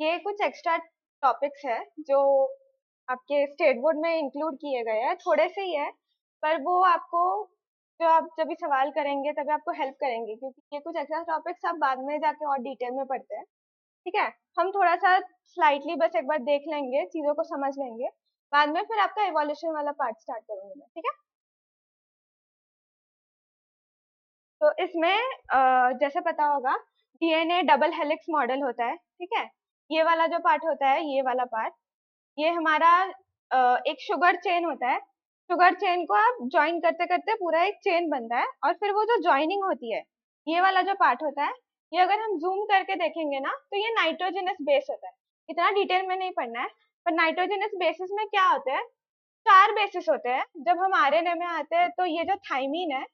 ये कुछ extra topics है जो आपके स्टेट बोर्ड में इंक्लूड किए गए हैं, थोड़े से ही है, पर वो आपको जो आप जब भी सवाल करेंगे तभी आपको हेल्प करेंगे, क्योंकि ये कुछ एक्स्ट्रा टॉपिक्स आप बाद में जाके और डिटेल में पढ़ते हैं। ठीक है, हम थोड़ा सा स्लाइटली बस एक बार देख लेंगे, चीजों को समझ लेंगे, बाद में फिर आपका इवोल्यूशन वाला पार्ट स्टार्ट करूंगी मैं। ठीक है, तो इसमें जैसे पता होगा डीएनए डबल हेलिक्स मॉडल होता है। ठीक है, ये वाला जो पार्ट होता है, ये वाला पार्ट, ये हमारा एक शुगर चेन होता है। शुगर चेन को आप ज्वाइन करते करते पूरा एक चेन बनता है, और फिर वो जो ज्वाइनिंग होती है, ये वाला जो पार्ट होता है, ये अगर हम जूम करके देखेंगे ना तो ये नाइट्रोजनस बेस होता है। इतना डिटेल में नहीं पढ़ना है, पर नाइट्रोजनस बेसिस में क्या होते हैं, 4 बेसिस होते हैं। जब हम आरएनए में आते हैं तो ये जो थाइमीन है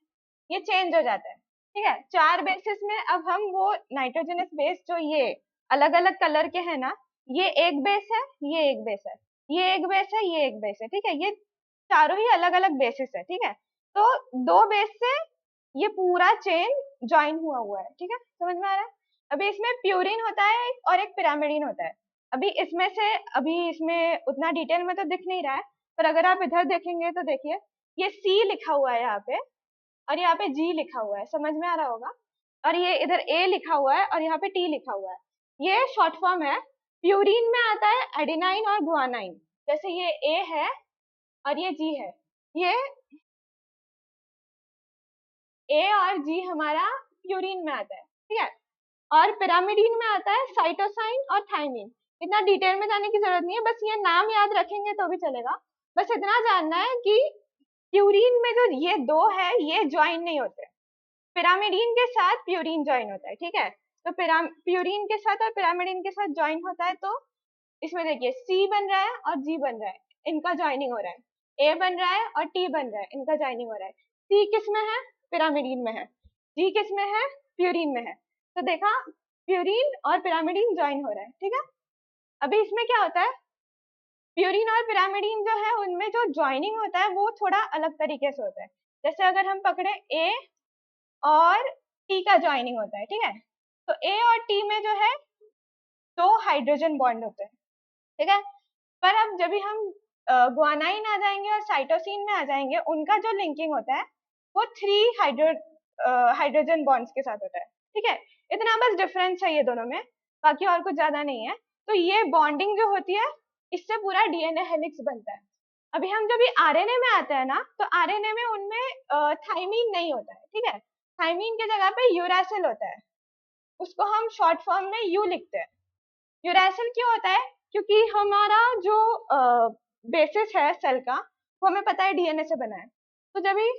ये चेंज हो जाता है। ठीक है, 4 बेसिस में अब हम वो नाइट्रोजनस बेस जो ये अलग अलग कलर के हैं ना, ये एक बेस है, ये एक बेस है, ये एक बेस है, ये एक बेस है। ठीक है, ये चारों ही अलग अलग बेसिस है। ठीक है, तो 2 बेस से ये पूरा चेन ज्वाइन हुआ हुआ है। ठीक है, समझ में आ रहा है। अभी इसमें प्यूरिन होता है और एक पिरामिडिन होता है। अभी इसमें उतना डिटेल में तो दिख नहीं रहा है, पर अगर आप इधर देखेंगे तो देखिए, ये सी लिखा हुआ है यहाँ पे, और यहाँ पे जी लिखा हुआ है, समझ में आ रहा होगा। और ये इधर ए लिखा हुआ है और यहाँ पे टी लिखा हुआ है। ये शॉर्ट फॉर्म है। प्यूरिन में आता है एडेनाइन और गुआनाइन। जैसे ये ए है और ये जी है, ये ए और जी हमारा प्यूरिन में आता है। ठीक है, और पिरामिडीन में आता है साइटोसाइन और थाइमिन। इतना डिटेल में जाने की जरूरत नहीं है, बस ये नाम याद रखेंगे तो भी चलेगा। बस इतना जानना है कि प्यूरिन में जो ये दो है ये ज्वाइन नहीं होते, पिरामिडीन के साथ प्यूरिन ज्वाइन होता है। ठीक है, तो प्यूरिन के साथ और पिरामिडीन के साथ ज्वाइन होता है, तो इसमें देखिए सी बन रहा है और जी बन रहा है, इनका ज्वाइनिंग हो रहा है। ए बन रहा है और टी बन रहा है, इनका ज्वाइनिंग हो रहा है। सी किस में है, पिरामिडीन में है। जी किस में है, प्यूरिन में है। तो देखा, प्यूरिन और पिरामिडीन ज्वाइन हो रहा है। ठीक है, अभी इसमें क्या होता है, प्यूरिन और पिरामिडीन जो है उनमें जो ज्वाइनिंग होता है वो थोड़ा अलग तरीके से होता है। जैसे अगर हम पकड़े ए और टी का ज्वाइनिंग होता है। ठीक है, तो ए और टी में जो है 2 हाइड्रोजन बॉन्ड होते हैं। ठीक है, पर अब जब भी हम गुआनाइन आ जाएंगे और साइटोसिन में आ जाएंगे, उनका जो लिंकिंग होता है वो 3 हाइड्रोजन बॉन्ड्स के साथ होता है। ठीक है, इतना बस डिफरेंस है ये दोनों में, बाकी और कुछ ज्यादा नहीं है। तो ये बॉन्डिंग जो होती है, इससे पूरा डीएनए हेलिक्स बनता है। अभी हम जब भी आरएनए में आते हैं ना, तो आरएनए में उनमें थाइमीन नहीं होता है। ठीक है, थाइमीन की जगह पे यूरासिल होता है, उसको हम शॉर्ट फॉर्म में यू लिखते हैं। यूरासिल क्यों होता है, क्योंकि हमारा जो बेसिस है सेल का, वो हमें पता है डीएनए से बना है। तो जब भी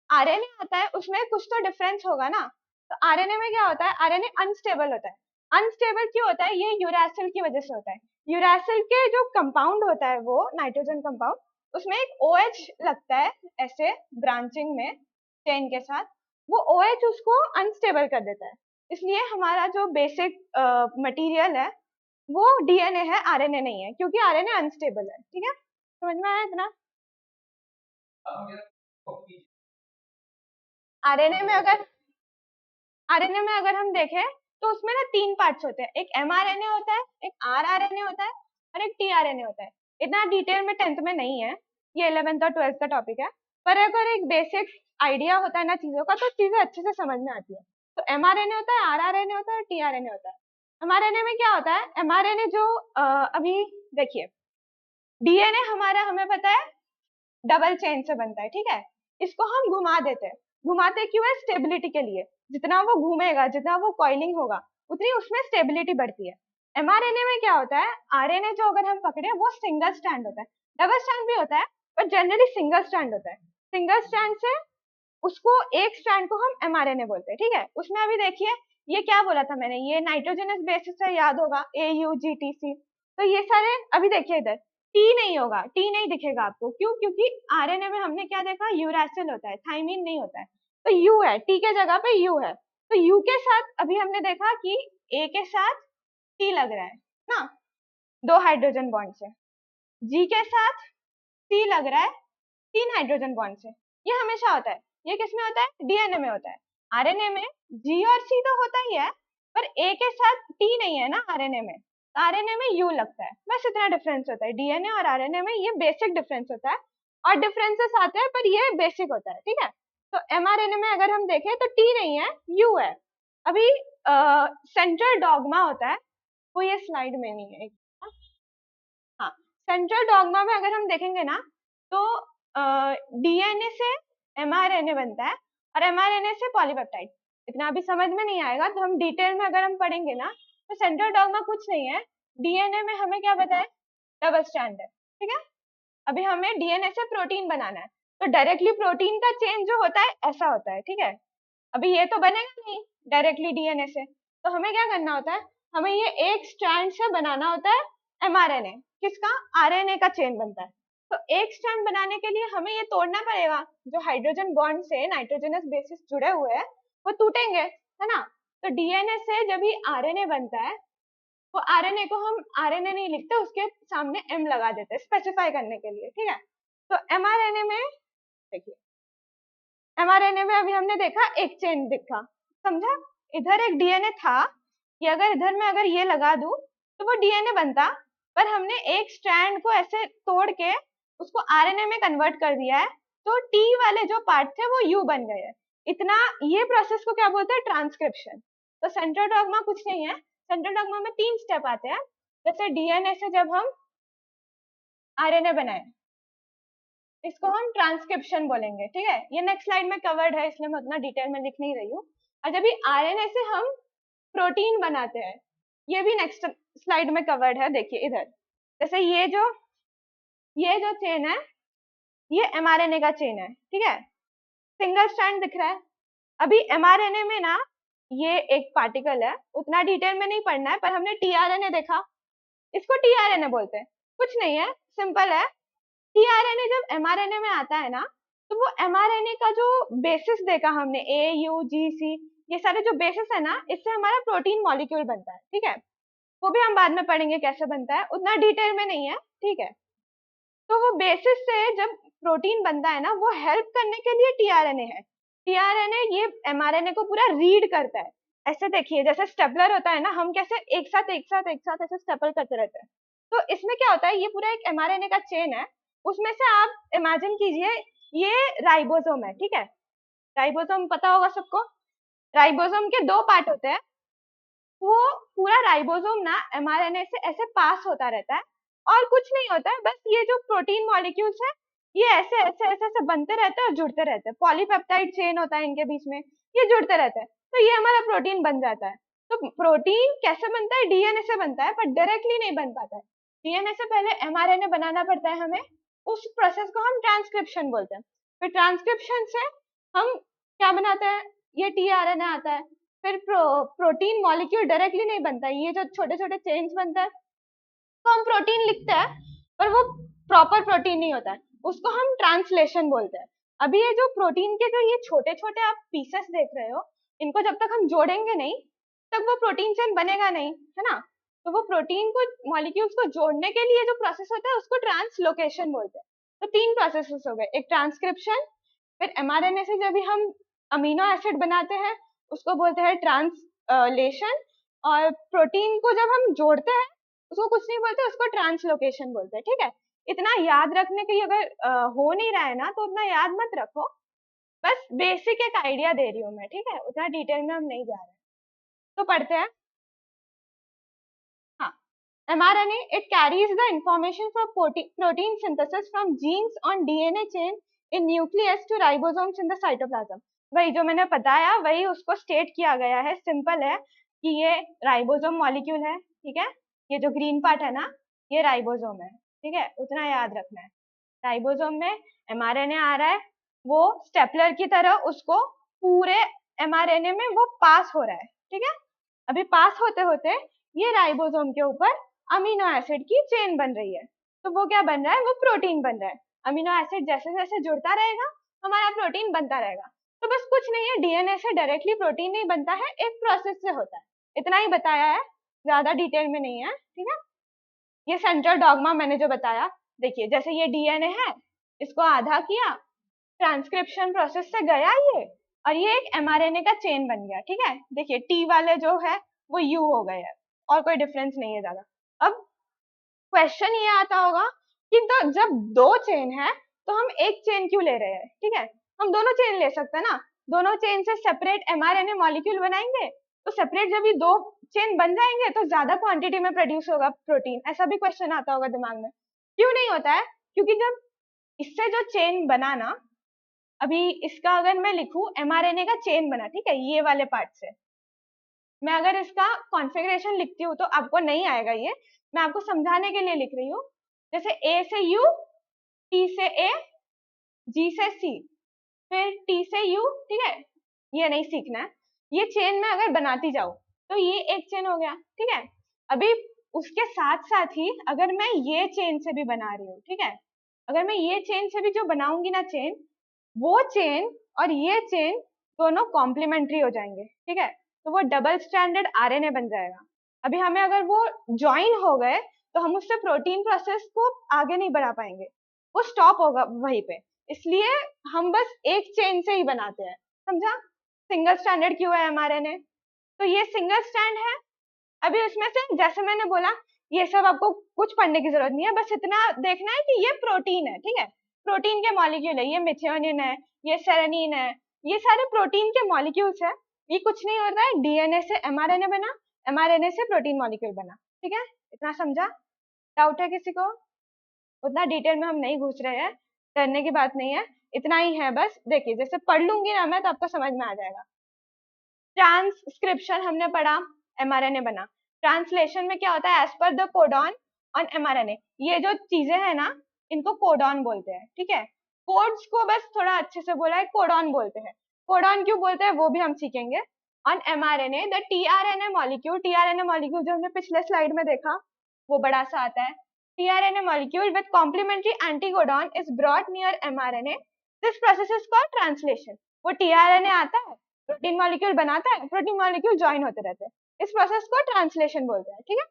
आरएनए आता है उसमें कुछ तो डिफरेंस होगा ना। तो आरएनए में क्या होता है, आरएनए अनस्टेबल होता है। अनस्टेबल क्यों होता है, ये यूरासिल की वजह से होता है। यूरासिल के जो कंपाउंड होता है, वो नाइट्रोजन कंपाउंड, उसमें एक OH लगता है ऐसे ब्रांचिंग में चेन के साथ, वो OH उसको अनस्टेबल कर देता है। इसलिए हमारा जो बेसिक मटेरियल है वो डीएनए है, आरएनए नहीं है, क्योंकि आरएनए अनस्टेबल है। ठीक है, समझ में आया इतना। आरएनए में अगर आरएनए में अगर हम देखें तो उसमें ना 3 पार्ट्स होते हैं, एक mRNA होता है, एक rRNA होता है, और एक tRNA होता है। इतना डिटेल में 10th में नहीं है, ये 11th और 12th का टॉपिक है, पर अगर एक बेसिक आइडिया होता है ना चीजों का, तो चीजें अच्छे से समझ में आती है। तो mRNA होता है, rRNA होता है और tRNA होता है। mRNA में क्या होता है, mRNA जो अभी देखिए, डीएनए हमारा हमें पता है डबल चेन से बनता है। ठीक है, इसको हम घुमा देते हैं। घुमाते क्यों है, स्टेबिलिटी के लिए। जितना वो घूमेगा, जितना वो कॉइलिंग होगा, उतनी उसमें स्टेबिलिटी बढ़ती है। एमआरएनए में क्या होता है, आरएनए जो अगर हम पकड़े वो सिंगल स्टैंड होता है, डबल स्टैंड भी होता है, पर जनरली सिंगल स्टैंड होता है। सिंगल स्टैंड से उसको एक स्ट्रैंड को हम एमआरएनए बोलते हैं। ठीक है, उसमें अभी देखिए ये क्या बोला था मैंने, ये नाइट्रोजनस बेसिस से याद होगा, AUGTC। तो ये सारे अभी देखिए इधर टी नहीं होगा, टी नहीं दिखेगा आपको, क्यों, क्योंकि आरएनए में हमने क्या देखा, यूरासिल होता है, थाइमिन नहीं होता है। तो यू है, टी के जगह पे यू है। तो यू के साथ अभी हमने देखा कि ए के साथ टी लग रहा है ना, 2 हाइड्रोजन बॉन्ड से। जी के साथ सी लग रहा है 3 हाइड्रोजन बॉन्ड से। ये हमेशा होता है। ये किस में होता है, डीएनए में होता है। आरएनए में जी और सी तो होता ही है, पर ए के साथ टी नहीं है ना आरएनए में। आरएनए में यू लगता है, बस इतना डिफरेंस होता है। डीएनए और आरएनए में ये बेसिक डिफरेंस होता है, और डिफरेंसेस आते हैं पर ये बेसिक होता है, ठीक है। तो एमआरएनए में अगर हम देखें तो टी नहीं है, यू है। अभी सेंट्रल डॉगमा होता है, वो ये स्लाइड में नहीं है। हाँ, सेंट्रल डॉगमा में अगर हम देखेंगे ना तो डीएनए से एमआरएनए बनता है और एमआरएनए से पॉलीपेप्टाइड। इतना अभी समझ में नहीं आएगा, तो हम डिटेल में अगर हम पढ़ेंगे ना तो सेंट्रल डॉगमा कुछ नहीं है। डीएनए में हमें क्या पता है, डबल स्ट्रैंड है, ठीक है। अभी हमें डीएनए से प्रोटीन बनाना है, तो डायरेक्टली प्रोटीन का चेंज जो होता है ऐसा होता है, ठीक है। अभी ये तो बनेगा नहीं डायरेक्टली डीएनए से, तो हमें क्या करना होता है, हमें ये एक स्ट्रैंड से बनाना होता है एमआरएनए, किसका, आरएनए का चेन बनता है। तो एक स्ट्रैंड बनाने के लिए हमें ये तोड़ना पड़ेगा, जो हाइड्रोजन बॉन्ड से नाइट्रोजनस बेसिस जुड़े हुए हैं वो टूटेंगे, है ना। तो डीएनए से जब ही आरएनए बनता है, वो आरएनए को हम आरएनए नहीं लिखते, उसके सामने एम लगा देते हैं स्पेसिफाई करने के लिए, ठीक है। तो एमआरएनए में देखिए, एमआरएनए में अभी हमने देखा एक चेन दिखा, समझा। इधर एक डीएनए था, कि अगर इधर में अगर ये लगा दूं तो वो डीएनए बनता, पर हमने एक स्ट्रैंड को ऐसे तोड़ के उसको आरएनए में कन्वर्ट कर दिया है, तो टी वाले जो पार्ट थे वो यू बन गए हैं। इतना, ये प्रोसेस को क्या बोलते हैं, ट्रांसक्रिप्शन। तो सेंट्रल डॉगमा कुछ नहीं है, सेंट्रल डॉगमा में 3 स्टेप आते हैं। जैसे डीएनए से जब हम आरएनए बनाए, इसको हम ट्रांसक्रिप्शन बोलेंगे, ठीक है। ये नेक्स्ट स्लाइड में कवर्ड है, इसलिए मैं उतना डिटेल में लिख नहीं रही हूँ। और जब भी आरएनए से हम प्रोटीन बनाते हैं, ये भी नेक्स्ट स्लाइड में कवर्ड है, देखिए इधर। जैसे ये जो चेन है, ये एमआरएनए का चेन है, ठीक है, सिंगल स्ट्रैंड दिख रहा है। अभी एमआरएनए में ना ये एक पार्टिकल है, उतना डिटेल में नहीं पढ़ना है, पर हमने टीआरएनए देखा, इसको टीआरएनए बोलते हैं। कुछ नहीं है, सिंपल है। टीआरएनए जब एमआरएनए में आता है ना, तो वो एमआरएनए का जो बेसिस देखा हमने, ए यू जी सी, ये सारे जो बेसिस है ना, इससे हमारा प्रोटीन मॉलिक्यूल बनता है, ठीक है। वो भी हम बाद में पढ़ेंगे कैसे बनता है, उतना डिटेल में नहीं है, ठीक है। तो वो बेसिस से जब प्रोटीन बनता है ना, वो हेल्प करने के लिए टीआरएनए है। टीआरएनए ये एमआरएनए को पूरा रीड करता है। ऐसे देखिए, जैसे स्टेपलर होता है ना, हम कैसे एक साथ ऐसे स्टेपल करते रहते हैं। तो इसमें क्या होता है, ये पूरा एक एमआरएनए का चेन है, उसमें से आप इमेजिन कीजिए ये राइबोसोम है, ठीक है। राइबोसोम पता होगा सबको, राइबोसोम के 2 पार्ट होते हैं। वो पूरा राइबोसोम ना एमआरएनए से ऐसे पास होता रहता है, और कुछ नहीं होता है, बस ये जो प्रोटीन मॉलिक्यूल्स है, ये ऐसे बनते रहते हैं और जुड़ते रहते हैं। पॉलीपेप्टाइड चेन होता है इनके बीच में, ये जुड़ते रहते हैं, तो ये हमारा प्रोटीन बन जाता है। तो प्रोटीन कैसे बनता है, डीएनए से बनता है, पर डायरेक्टली नहीं बन पाता है। डीएनए से पहले एमआरएनए बनाना पड़ता है हमें, उस प्रोसेस को हम ट्रांसक्रिप्शन बोलते हैं। फिर ट्रांसक्रिप्शन से हम क्या बनाते हैं, ये टीआरएनए आता है। फिर प्रोटीन मॉलिक्यूल डायरेक्टली नहीं बनता, ये जो छोटे छोटे चेन्स बनता है, तो हम प्रोटीन लिखते हैं, पर वो प्रॉपर प्रोटीन नहीं होता है, उसको हम ट्रांसलेशन बोलते हैं। अभी ये जो प्रोटीन के जो ये छोटे छोटे आप पीसेस देख रहे हो, इनको जब तक हम जोड़ेंगे नहीं, तब वो प्रोटीन चेन बनेगा नहीं, है ना। तो वो प्रोटीन को, मॉलिक्यूल्स को जोड़ने के लिए जो प्रोसेस होता है, उसको ट्रांसलोकेशन बोलते हैं। तो 3 प्रोसेसेस हो गए, एक ट्रांसक्रिप्शन, फिर एमआरएनए से जब भी हम अमीनो एसिड बनाते हैं, उसको बोलते हैं ट्रांसलेशन, और प्रोटीन को जब हम जोड़ते हैं, उसको कुछ नहीं बोलते, उसको ट्रांसलोकेशन बोलते हैं, ठीक है। इतना याद रखने के लिए अगर हो नहीं रहा है ना, तो उतना याद मत रखो, बस बेसिक एक आइडिया दे रही हूँ मैं, ठीक है, उतना डिटेल में हम नहीं जा रहे हैं। तो पढ़ते हैं। हाँ, mRNA, it carries the information for protein synthesis from genes on DNA chain in nucleus to ribosomes in the cytoplasm. वही जो मैंने बताया, वही उसको स्टेट किया गया है, सिंपल है कि ये राइबोसोम मॉलिक्यूल है, ठीक है। ये जो ग्रीन पार्ट है ना, ये राइबोसोम है, ठीक है, उतना याद रखना है। राइबोसोम में एमआरएनए आ रहा है, वो स्टेपलर की तरह उसको पूरे एमआरएनए में वो पास हो रहा है, ठीक है। अभी पास होते होते ये राइबोसोम के ऊपर अमीनो एसिड की चेन बन रही है, तो वो क्या बन रहा है, वो प्रोटीन बन रहा है। अमीनो एसिड जैसे जैसे जुड़ता रहेगा, हमारा प्रोटीन बनता रहेगा। तो बस कुछ नहीं है, डीएनए से डायरेक्टली प्रोटीन नहीं बनता है, एक प्रोसेस से होता है। इतना ही बताया है, ज्यादा डिटेल में नहीं है, ठीक है। ये सेंट्रल डॉगमा मैंने जो बताया, देखिए जैसे ये डीएनए है, इसको आधा किया, ट्रांसक्रिप्शन प्रोसेस से गया ये, और ये एक एमआरएनए का चेन बन गया, ठीक है। देखिए टी वाले जो है वो यू हो गए हैं, और कोई डिफरेंस नहीं है ज्यादा। अब क्वेश्चन ये आता होगा कि तो जब दो चेन है तो हम एक चेन क्यों ले रहे हैं, ठीक है, हम दोनों चेन ले सकते हैं ना, दोनों चेन से सेपरेट mRNA मॉलिक्यूल बनाएंगे, तो सेपरेट जब ये दो चेन बन जाएंगे तो ज्यादा क्वांटिटी में प्रोड्यूस होगा प्रोटीन, ऐसा भी क्वेश्चन आता होगा दिमाग में। क्यों नहीं होता है, क्योंकि जब इससे जो चेन बना ना, अभी इसका अगर मैं लिखूं mRNA का चेन बना, ठीक है, ये वाले पार्ट से मैं अगर इसका कॉन्फ़िगरेशन लिखती हूँ तो आपको नहीं आएगा ये, मैं आपको समझाने के लिए लिख रही हूँ। जैसे A से U, T से A, G से C, फिर T से U, ठीक है, ये नहीं सीखना है। ये चेन में अगर बनाती जाऊं तो ये एक चेन हो गया, ठीक है। अभी उसके साथ साथ ही अगर मैं ये चेन से भी बना रही हूँ, ठीक है, अगर मैं ये चेन से भी जो बनाऊंगी ना चेन, वो चेन और ये चेन दोनों कॉम्प्लीमेंट्री हो जाएंगे, ठीक है, तो वो डबल स्टैंडर्ड आरएनए बन जाएगा। अभी हमें अगर वो ज्वाइन हो गए तो हम उससे प्रोटीन प्रोसेस को आगे नहीं बढ़ा पाएंगे, वो स्टॉप होगा वहीं पे, इसलिए हम बस एक चेन से ही बनाते हैं, समझा। सिंगल स्टैंडर्ड क्यों है mRNA, तो ये सिंगल स्टैंड है। अभी उसमें से जैसे मैंने बोला ये सब आपको कुछ पढ़ने की जरूरत नहीं है, बस इतना देखना है कि ये प्रोटीन है, ठीक है, प्रोटीन के मॉलिक्यूल है, ये मिथियोनिन है, ये सेरेनिन है, ये सारे प्रोटीन के मॉलिक्यूल्स है। ये कुछ नहीं होता है, डीएनए से mRNA बना, mRNA से प्रोटीन मॉलिक्यूल बना, ठीक है, इतना समझा। डाउट है किसी को? उतना डिटेल में हम नहीं घुस रहे हैं, डरने की बात नहीं है, इतना ही है बस। देखिए जैसे पढ़ लूंगी ना मैं तो आपको समझ में आ जाएगा। ट्रांसक्रिप्शन हमने पढ़ा, mRNA बना। ट्रांसलेशन में क्या होता है, as per the codon on mRNA, ये जो चीजें हैं ना इनको कोडॉन बोलते हैं, ठीक है। कोड्स को बस थोड़ा अच्छे से बोला है, कोडॉन बोलते हैं। कोडॉन क्यों बोलते हैं वो भी हम सीखेंगे। On mRNA the tRNA molecule, tRNA molecule जो हमने पिछले स्लाइड में देखा वो बड़ा सा आता है, tRNA molecule with complementary anticodon is brought near mRNA. This process is called translation. वो tRNA आता है, प्रोटीन मॉलिक्यूल बनाता है, प्रोटीन मॉलिक्यूल ज्वाइन होते रहते हैं, इस प्रोसेस को ट्रांसलेशन बोलते हैं, ठीक है।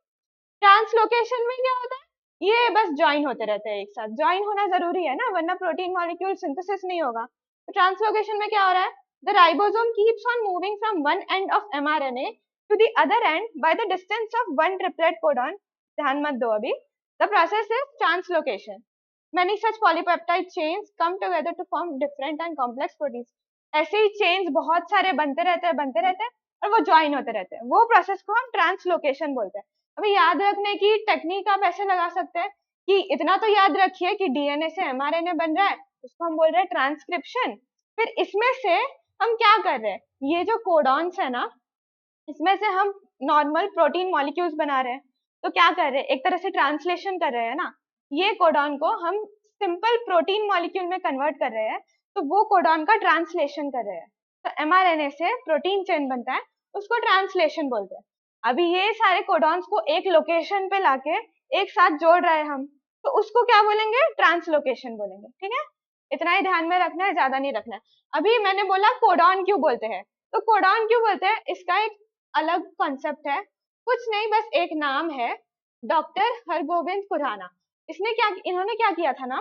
ट्रांसलोकेशन में क्या होता है, ये बस ज्वाइन होते रहते हैं एक साथ, ज्वाइन होना जरूरी है ना, वरना प्रोटीन मॉलिक्यूल सिंथेसिस नहीं होगा। तो ट्रांसलोकेशन में क्या हो रहा है, the ribosome keeps on moving from one end of mRNA to the other end by the distance of one triplet codon. ध्यान मत दो अभी। The process is translocation. Many such polypeptide chains come together to form different and complex proteins. ऐसे ही chains बहुत सारे बनते रहते हैं और वो ज्वाइन होते रहते हैं, वो प्रोसेस को हम ट्रांसलोकेशन बोलते हैं। अभी याद रखने की टेक्निक आप ऐसे लगा सकते हैं कि इतना तो याद रखिए कि डीएनए से mRNA बन रहा है, उसको हम बोल रहे हैं ट्रांसक्रिप्शन। फिर इसमें से हम क्या कर रहे हैं, ये जो कोडॉन्स है ना इसमें से हम नॉर्मल प्रोटीन मॉलिक्यूल्स बना रहे हैं, तो क्या कर रहे हैं, एक तरह से ट्रांसलेशन कर रहे हैं ना, ये कोडॉन को हम सिंपल प्रोटीन मॉलिक्यूल में कन्वर्ट कर रहे हैं, तो वो कोडॉन का ट्रांसलेशन कर रहे हैं। तो mRNA से प्रोटीन चेन बनता है, उसको ट्रांसलेशन बोलते हैं। अभी ये सारे कोडॉन्स को एक लोकेशन पे लाके एक साथ जोड़ रहे हैं हम, तो उसको क्या बोलेंगे, ट्रांसलोकेशन बोलेंगे, ठीक है। इतना ही ध्यान में रखना है, ज्यादा नहीं रखना है। अभी मैंने बोला कोडॉन क्यों बोलते हैं, तो कोडॉन क्यों बोलते हैं, इसका एक अलग कॉन्सेप्ट है, कुछ नहीं बस एक नाम है, डॉक्टर हरगोविंद खुराना। इन्होंने क्या किया था ना,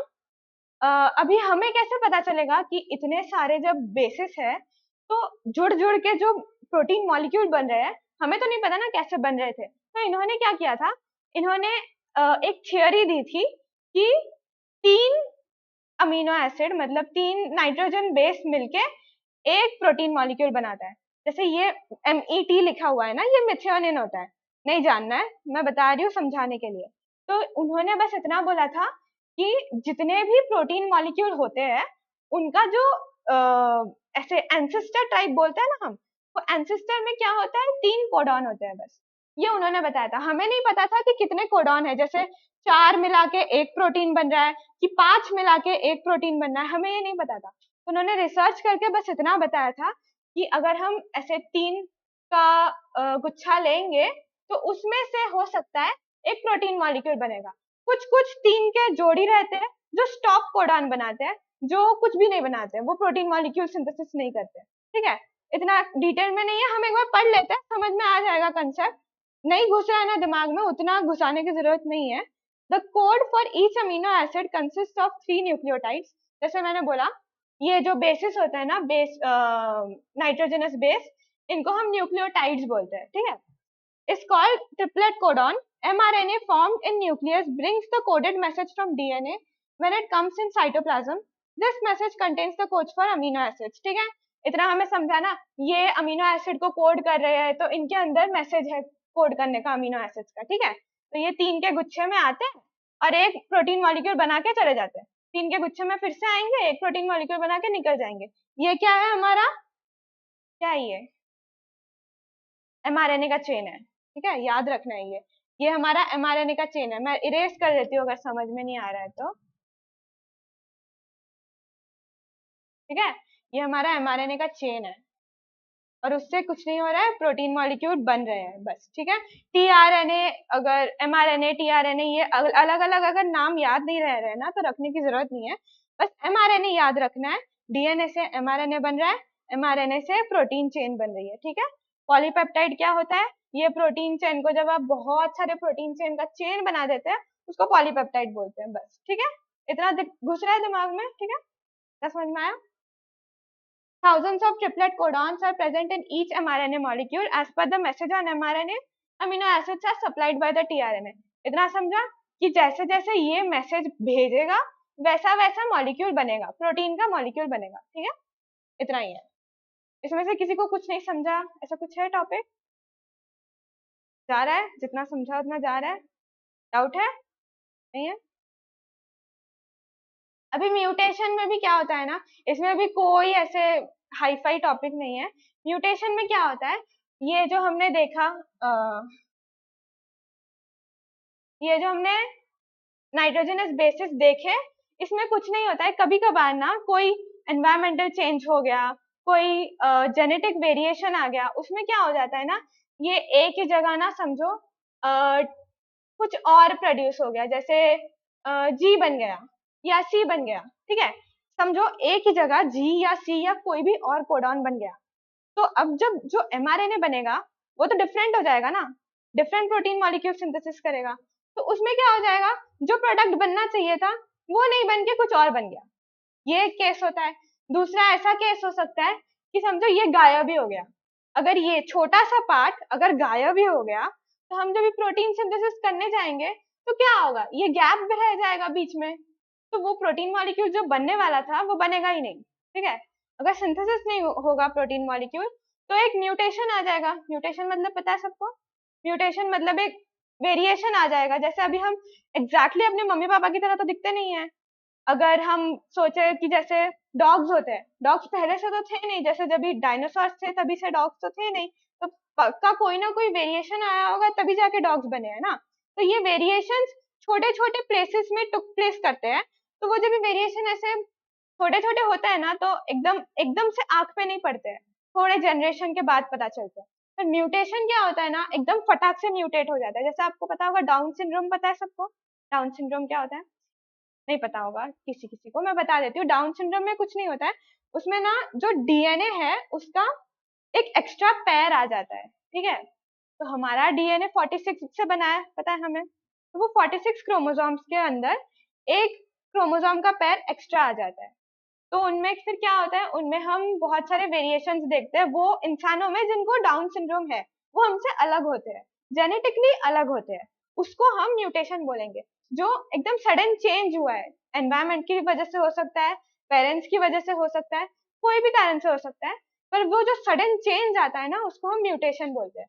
अभी हमें कैसे पता चलेगा कि इतने सारे जब बेसिस है तो जुड़ जुड़ के जो प्रोटीन मॉलिक्यूल बन रहे हैं, हमें तो नहीं पता ना कैसे बन रहे थे। तो इन्होंने क्या किया था, इन्होंने एक थियोरी दी थी कि 3 अमीनो एसिड मतलब 3 नाइट्रोजन बेस मिलके एक प्रोटीन मॉलिक्यूल बनाता है। जैसे ये MET लिखा हुआ है ना, ये मिथियोनिन होता है, नहीं जानना है, मैं बता रही हूँ समझाने के लिए। तो उन्होंने बस इतना बोला था कि जितने भी प्रोटीन मॉलिक्यूल होते हैं उनका जो ऐसे एंसेस्टर टाइप बोलते हैं ना हम, वो एंसेस्टर में क्या होता है, 3 कोडॉन होते हैं बस, ये उन्होंने बताया था। हमें नहीं पता था कि कितने कोडॉन है, जैसे 4 मिला के एक प्रोटीन बन रहा है कि 5 मिला के एक प्रोटीन बन रहा है, हमें ये नहीं पता था। तो उन्होंने रिसर्च करके बस इतना बताया था कि अगर हम ऐसे 3 का गुच्छा लेंगे तो उसमें से हो सकता है एक प्रोटीन मॉलिक्यूल बनेगा। कुछ कुछ 3 के जोड़ी रहते हैं जो स्टॉप कोडॉन बनाते हैं, जो कुछ भी नहीं बनाते हैं, वो प्रोटीन मॉलिक्यूल सिंथेसिस नहीं करते, ठीक है। इतना डिटेल में नहीं है, हम एक बार पढ़ लेते हैं, समझ में आ जाएगा कंसेप्ट, नहीं घुस रहा है ना दिमाग में, उतना घुसाने की जरूरत नहीं है। The code for each amino acid consist of 3 nucleotides. जैसे मैंने बोला ये जो बेसिस होता है ना, बेस नाइट्रोजनस बेस, इनको हम न्यूक्लियोटाइड्स बोलते हैं, ठीक है। इस called triplet codon mRNA formed in nucleus brings the coded message from DNA when it comes in cytoplasm. This message contains the codes for amino acids. ठीक है, इतना हमें समझा ना, ये अमीनो एसिड को कोड कर रहे हैं तो इनके अंदर मैसेज है कोड करने का अमीनो एसिड्स का। ठीक है, तो ये 3 के गुच्छे में आते हैं और एक प्रोटीन मॉलिक्यूल बना के चले जाते हैं। 3 के गुच्छे में फिर से आएंगे, एक प्रोटीन मॉलिक्यूल बना के निकल जाएंगे। ये क्या है हमारा, क्या है ये, mRNA का चेन है। ठीक है, याद रखना है ये हमारा mRNA का चेन है। मैं इरेज कर देती हूँ अगर समझ में नहीं आ रहा है तो। ठीक है, ये हमारा mRNA का चेन है और उससे कुछ नहीं हो रहा है, प्रोटीन मॉलिक्यूल बन रहे हैं बस। ठीक है, tRNA, अगर mRNA tRNA ये अलग अलग अगर नाम याद नहीं रह रहे हैं ना तो रखने की जरूरत नहीं है, बस mRNA याद रखना है। डीएनए से mRNA बन रहा है, mRNA से प्रोटीन चेन बन रही है। ठीक है, पॉलीपेप्टाइड क्या होता है, ये प्रोटीन चेन को जब आप बहुत सारे प्रोटीन चेन का चेन बना देते हैं उसको पॉलीपेप्टाइड बोलते हैं बस। ठीक है, इतना घुस रहा है दिमाग में। ठीक है, क्या समझ में आया? Thousands of triplet codons are present in each mRNA molecule. As per the message on mRNA, amino acids are supplied by the tRNA. इतना समझा कि जैसे जैसे ये मैसेज भेजेगा वैसा वैसा मॉलिक्यूल बनेगा, प्रोटीन का मॉलिक्यूल बनेगा। ठीक है, इतना ही है। इसमें से किसी को कुछ नहीं समझा, ऐसा कुछ है टॉपिक? जा रहा है, जितना समझा उतना जा रहा है? डाउट है? नहीं है? अभी म्यूटेशन में भी क्या होता है ना, इसमें भी कोई ऐसे हाई फाई टॉपिक नहीं है। म्यूटेशन में क्या होता है, ये जो हमने देखा, ये जो हमने नाइट्रोजनस बेसिस देखे, इसमें कुछ नहीं होता है। कभी कभार ना कोई एनवायरमेंटल चेंज हो गया, कोई जेनेटिक वेरिएशन आ गया, उसमें क्या हो जाता है ना, ये एक ही जगह ना समझो कुछ और प्रोड्यूस हो गया, जैसे जी बन गया या सी बन गया। ठीक है, समझो एक ही जगह जी या सी या कोई भी और कोडॉन बन गया, तो अब जब जो mRNA बनेगा वो तो डिफरेंट हो जाएगा ना, डिफरेंट प्रोटीन मॉलिक्यूल सिंथेसिस करेगा, तो उसमें क्या हो जाएगा, जो प्रोडक्ट बनना चाहिए था वो नहीं बन के कुछ और बन गया। ये एक केस होता है। दूसरा ऐसा केस हो सकता है कि समझो ये गायब ही हो गया, अगर ये छोटा सा पार्ट अगर गायब ही हो गया तो हम जब प्रोटीन सिंथेसिस करने जाएंगे तो क्या होगा, ये गैप भी रह जाएगा बीच में, तो वो प्रोटीन मॉलिक्यूल जो बनने वाला था वो बनेगा ही नहीं। ठीक है, अगर सिंथेसिस नहीं होगा प्रोटीन मॉलिक्यूल तो एक म्यूटेशन आ जाएगा। म्यूटेशन मतलब पता है सबको, म्यूटेशन मतलब एक वेरिएशन आ जाएगा। जैसे अभी हम एग्जैक्टली अपने मम्मी पापा की तरह तो दिखते नहीं है। अगर हम सोचे कि जैसे डॉग्स होते हैं, डॉग्स पहले से तो थे नहीं, जैसे जब भी डायनासोर थे तभी से डॉग्स तो थे नहीं, तो पक्का कोई ना कोई वेरिएशन आया होगा तभी जाके डॉग्स बने हैं ना। तो ये वेरिएशन छोटे छोटे प्लेसेस में टुक प्लेस करते हैं, तो वो जब वेरिएशन ऐसे छोटे छोटे होते हैं ना तो एकदम एकदम से आंख पे नहीं पड़ते हैं, थोड़े जनरेशन के बाद पता चलते हैं। तो म्यूटेशन क्या होता है ना, एकदम फटाक से म्यूटेट हो जाता है। जैसे आपको पता होगा डाउन सिंड्रोम, पता है सबको डाउन सिंड्रोम क्या होता है? नहीं पता होगा किसी किसी को, मैं बता देती हूँ। डाउन सिंड्रोम में कुछ नहीं होता है, उसमें ना जो डीएनए है उसका एक एक्स्ट्रा पैर आ जाता है। ठीक है, तो हमारा डीएनए 46 से बना है पता है हमें, तो वो 46 क्रोमोसोम्स के अंदर एक क्रोमोसोम का पैर एक्स्ट्रा आ जाता है। तो उनमें फिर क्या होता है, उनमें हम बहुत सारे वेरिएशंस देखते हैं, वो इंसानों में जिनको डाउन सिंड्रोम है वो हमसे अलग होते हैं, जेनेटिकली अलग होते हैं, उसको हम म्यूटेशन बोलेंगे। जो एकदम सडन चेंज हुआ है, एनवायरमेंट की वजह से हो सकता है, पेरेंट्स की वजह से हो सकता है, कोई भी कारण से हो सकता है, पर वो जो सडन चेंज आता है ना उसको हम म्यूटेशन बोलते हैं।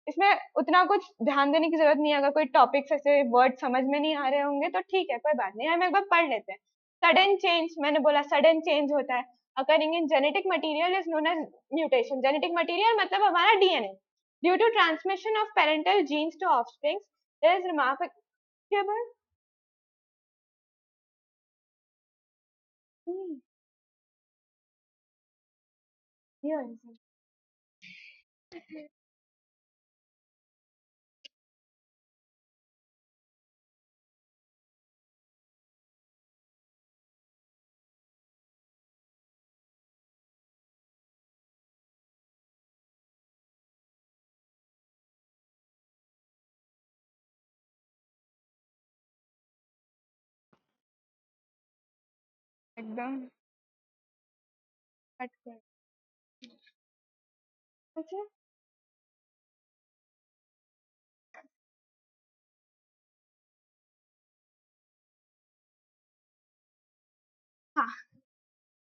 इसमें उतना कुछ ध्यान देने की जरूरत नहीं है, अगर कोई टॉपिक्स ऐसे वर्ड समझ में नहीं आ रहे होंगे तो ठीक है, कोई बात नहीं, हम एक बार पढ़ लेते हैं। सडन चेंज, मैंने बोला सडन चेंज होता है, occurring in genetic material is known as mutation. genetic material मतलब हमारा DNA, due to transmission of parental genes to offspring there is remarkable एकदम कट कर। अच्छा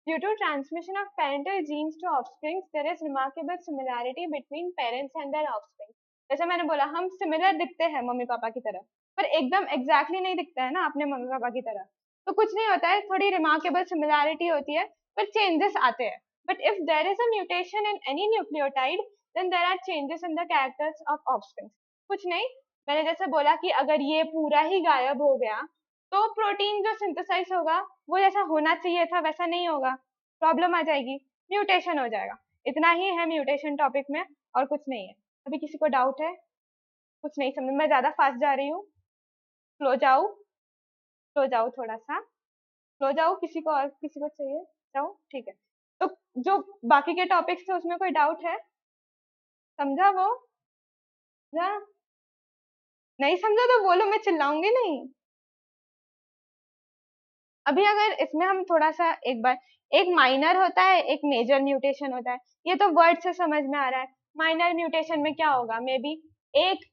Due to transmission of parental genes to offspring, there is remarkable similarity between parents and their offspring. जैसे मैंने बोला हम similar दिखते हैं mummy papa की तरह, पर एकदम एग्जैक्टली नहीं दिखता है ना अपने मम्मी पापा की तरह। तो कुछ नहीं होता है, थोड़ी रिमार्केबल सिमिलैरिटी होती है, पर चेंजेस आते हैं। But if there is a mutation in any nucleotide, then there are changes in the characters of offspring. कुछ नहीं, मैंने जैसे बोला कि अगर ये पूरा ही गायब हो गया तो प्रोटीन जो सिंथेसाइज होगा वो जैसा होना चाहिए था वैसा नहीं होगा, प्रॉब्लम आ जाएगी, म्यूटेशन हो जाएगा। इतना ही है म्यूटेशन टॉपिक में, और कुछ नहीं है। अभी किसी को डाउट है? कुछ नहीं समझ, मैं ज्यादा फास्ट जा रही हूँ? स्लो जाओ, स्लो जाओ, थोड़ा सा स्लो जाओ। किसी को और किसी को चाहिए जाओ, ठीक है। तो जो बाकी के टॉपिक्स थे उसमें कोई डाउट है? समझा वो? ना नहीं समझा तो बोलो, मैं चिल्लाऊंगी नहीं। अभी अगर इसमें हम थोड़ा सा एक बार, एक माइनर होता है एक मेजर म्यूटेशन होता है, ये तो वर्ड से समझ में आ रहा है। माइनर म्यूटेशन में क्या होगा, मे बी एक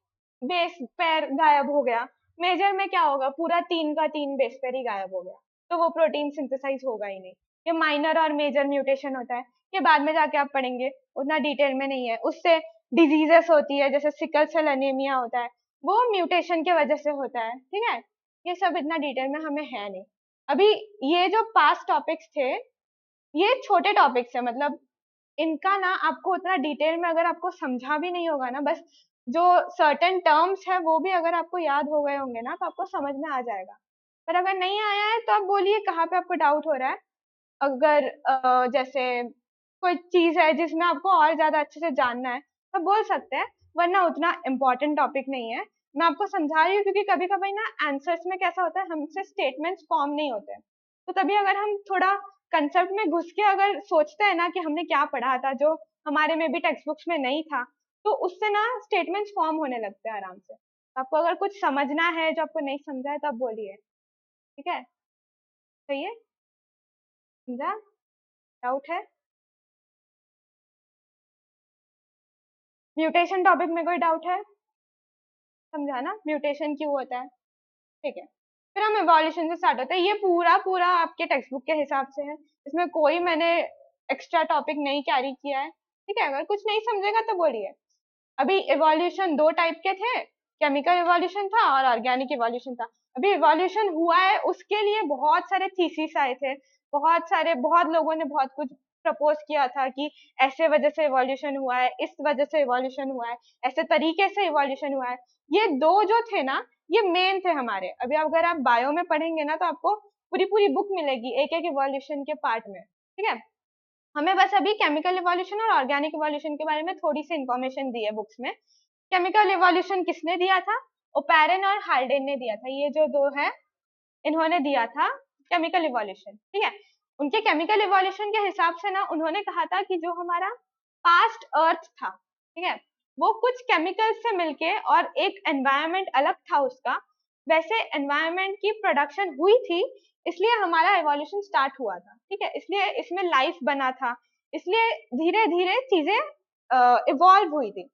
बेस पेयर गायब हो गया। मेजर में क्या होगा, पूरा 3 का 3 बेस पेयर ही गायब हो गया, तो वो प्रोटीन सिंथेसाइज होगा ही नहीं। ये माइनर और मेजर म्यूटेशन होता है, ये बाद में जाके आप पढ़ेंगे, उतना डिटेल में नहीं है। उससे डिजीजेस होती है, जैसे सिकल सेल एनीमिया होता है, वो म्यूटेशन की वजह से होता है, ठीक है। ये सब इतना डिटेल में हमें है नहीं। अभी ये जो पास्ट टॉपिक्स थे ये छोटे टॉपिक्स है, मतलब इनका ना आपको उतना डिटेल में अगर आपको समझा भी नहीं होगा ना, बस जो सर्टेन टर्म्स है वो भी अगर आपको याद हो गए होंगे ना तो आपको समझ में आ जाएगा। पर अगर नहीं आया है तो आप बोलिए कहाँ पे आपको डाउट हो रहा है। अगर जैसे कोई चीज है जिसमें आपको और ज्यादा अच्छे से जानना है तो बोल सकते हैं, वरना उतना इम्पोर्टेंट टॉपिक नहीं है। मैं आपको समझा रही हूँ क्योंकि कभी कभी ना आंसर्स में कैसा होता है, हमसे स्टेटमेंट्स फॉर्म नहीं होते, तो तभी अगर हम थोड़ा कंसेप्ट में घुस के अगर सोचते हैं ना कि हमने क्या पढ़ा था जो हमारे में भी टेक्स्ट बुक्स में नहीं था, तो उससे ना स्टेटमेंट्स फॉर्म होने लगते हैं आराम से। आपको अगर कुछ समझना है जो आपको नहीं समझा है तो आप बोलिए, ठीक है? सही है, समझा? डाउट है? म्यूटेशन टॉपिक में कोई डाउट है? समझा ना म्यूटेशन क्यों होता है, ठीक है। फिर हम इवोल्यूशन से स्टार्ट होता है, ये पूरा पूरा आपके टेक्स्ट बुक के हिसाब से है, इसमें कोई मैंने एक्स्ट्रा टॉपिक नहीं कैरी किया है, ठीक है। अगर कुछ नहीं समझेगा तो बोलिए। अभी इवोल्यूशन 2 टाइप के थे, केमिकल इवोल्यूशन था और ऑर्गेनिक इवोल्यूशन था। अभी इवोल्यूशन हुआ है उसके लिए बहुत सारे थीसिस आए थे, बहुत लोगों ने बहुत कुछ प्रपोज किया था कि ऐसे वजह से इवोल्यूशन हुआ है, इस वजह से इवोल्यूशन हुआ है, ऐसे तरीके से इवोल्यूशन हुआ है। ये 2 जो थे ना ये मेन थे हमारे। अभी अगर आप बायो में पढ़ेंगे ना तो आपको पूरी पूरी बुक मिलेगी एक एक इवोल्यूशन के पार्ट में, ठीक है। हमें बस अभी केमिकल इवोल्यूशन और ऑर्गेनिक इवोल्यूशन के बारे में थोड़ी सी इंफॉर्मेशन दी है बुक्स में। केमिकल इवोल्यूशन किसने दिया था? ओपेरन और हाल्डेन ने दिया था, ये जो 2 है इन्होंने दिया था केमिकल इवोल्यूशन, ठीक है। उनके केमिकल इवोल्यूशन के हिसाब से ना उन्होंने कहा था कि जो हमारा पास्ट अर्थ था, ठीक है, वो कुछ केमिकल्स से मिलके और एक एनवायरनमेंट अलग था उसका, वैसे एनवायरनमेंट की प्रोडक्शन हुई थी, इसलिए हमारा इवोल्यूशन स्टार्ट हुआ था, ठीक है। इसलिए इसमें लाइफ बना था, इसलिए धीरे धीरे चीजें इवॉल्व हुई थी।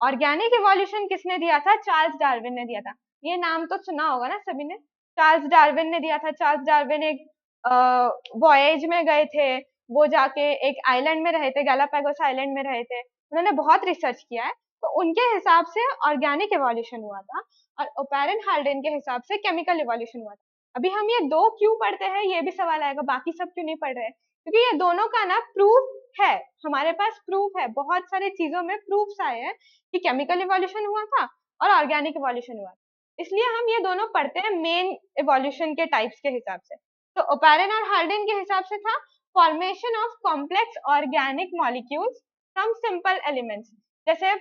ऑर्गेनिक इवोल्यूशन किसने दिया था? चार्ल्स डार्विन ने दिया था। ये नाम तो सुना होगा ना सभी ने, चार्ल्स डार्विन ने दिया था। चार्ल्स डार्विन एक वॉयज में गए थे, वो जाके एक आइलैंड में रहे थे, गैलापागोस आइलैंड में रहे थे, उन्होंने बहुत रिसर्च किया है, तो उनके हिसाब से ऑर्गेनिक इवोल्यूशन हुआ था और ओपेरन हाल्डेन के हिसाब से केमिकल इवोल्यूशन हुआ था। अभी हम ये 2 क्यों पढ़ते हैं ये भी सवाल आएगा, बाकी सब क्यों नहीं पढ़ रहे हैं? क्योंकि ये दोनों का ना प्रूफ है, हमारे पास प्रूफ है, बहुत सारी चीजों में प्रूफ्स आए हैं कि केमिकल इवोल्यूशन हुआ था और ऑर्गेनिक इवोल्यूशन हुआ था, इसलिए हम ये दोनों पढ़ते हैं मेन इवोल्यूशन के टाइप्स के हिसाब से। तो ओपेरन और हाल्डेन के हिसाब से था formation of complex organic molecules from simple elements, जैसे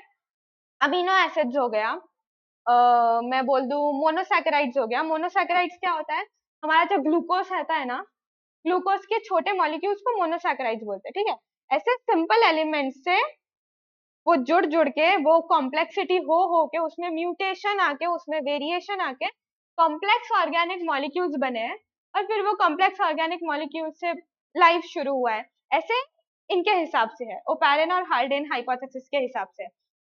अमीनो एसिड्स हो गया, मैं बोल दूं मोनोसैकेराइड्स हो गया। मोनोसैकेराइड्स क्या होता है? हमारा जो ग्लूकोज रहता है ना, ग्लूकोज के छोटे मॉलिक्यूल्स को मोनोसैकेराइड्स बोलते हैं, ठीक है। ऐसे सिंपल एलिमेंट्स से वो जुड़ जुड़ के वो कॉम्प्लेक्सिटी हो के उसमें म्यूटेशन आके उसमें वेरिएशन आके कॉम्प्लेक्स ऑर्गेनिक मॉलिक्यूल्स बने हैं, और फिर वो कॉम्प्लेक्स ऑर्गेनिक मॉलिक्यूल से लाइफ शुरू हुआ है। ऐसे इनके हिसाब से है, ओपेरन और हाल्डेन हाइपोथेसिस के हिसाब से।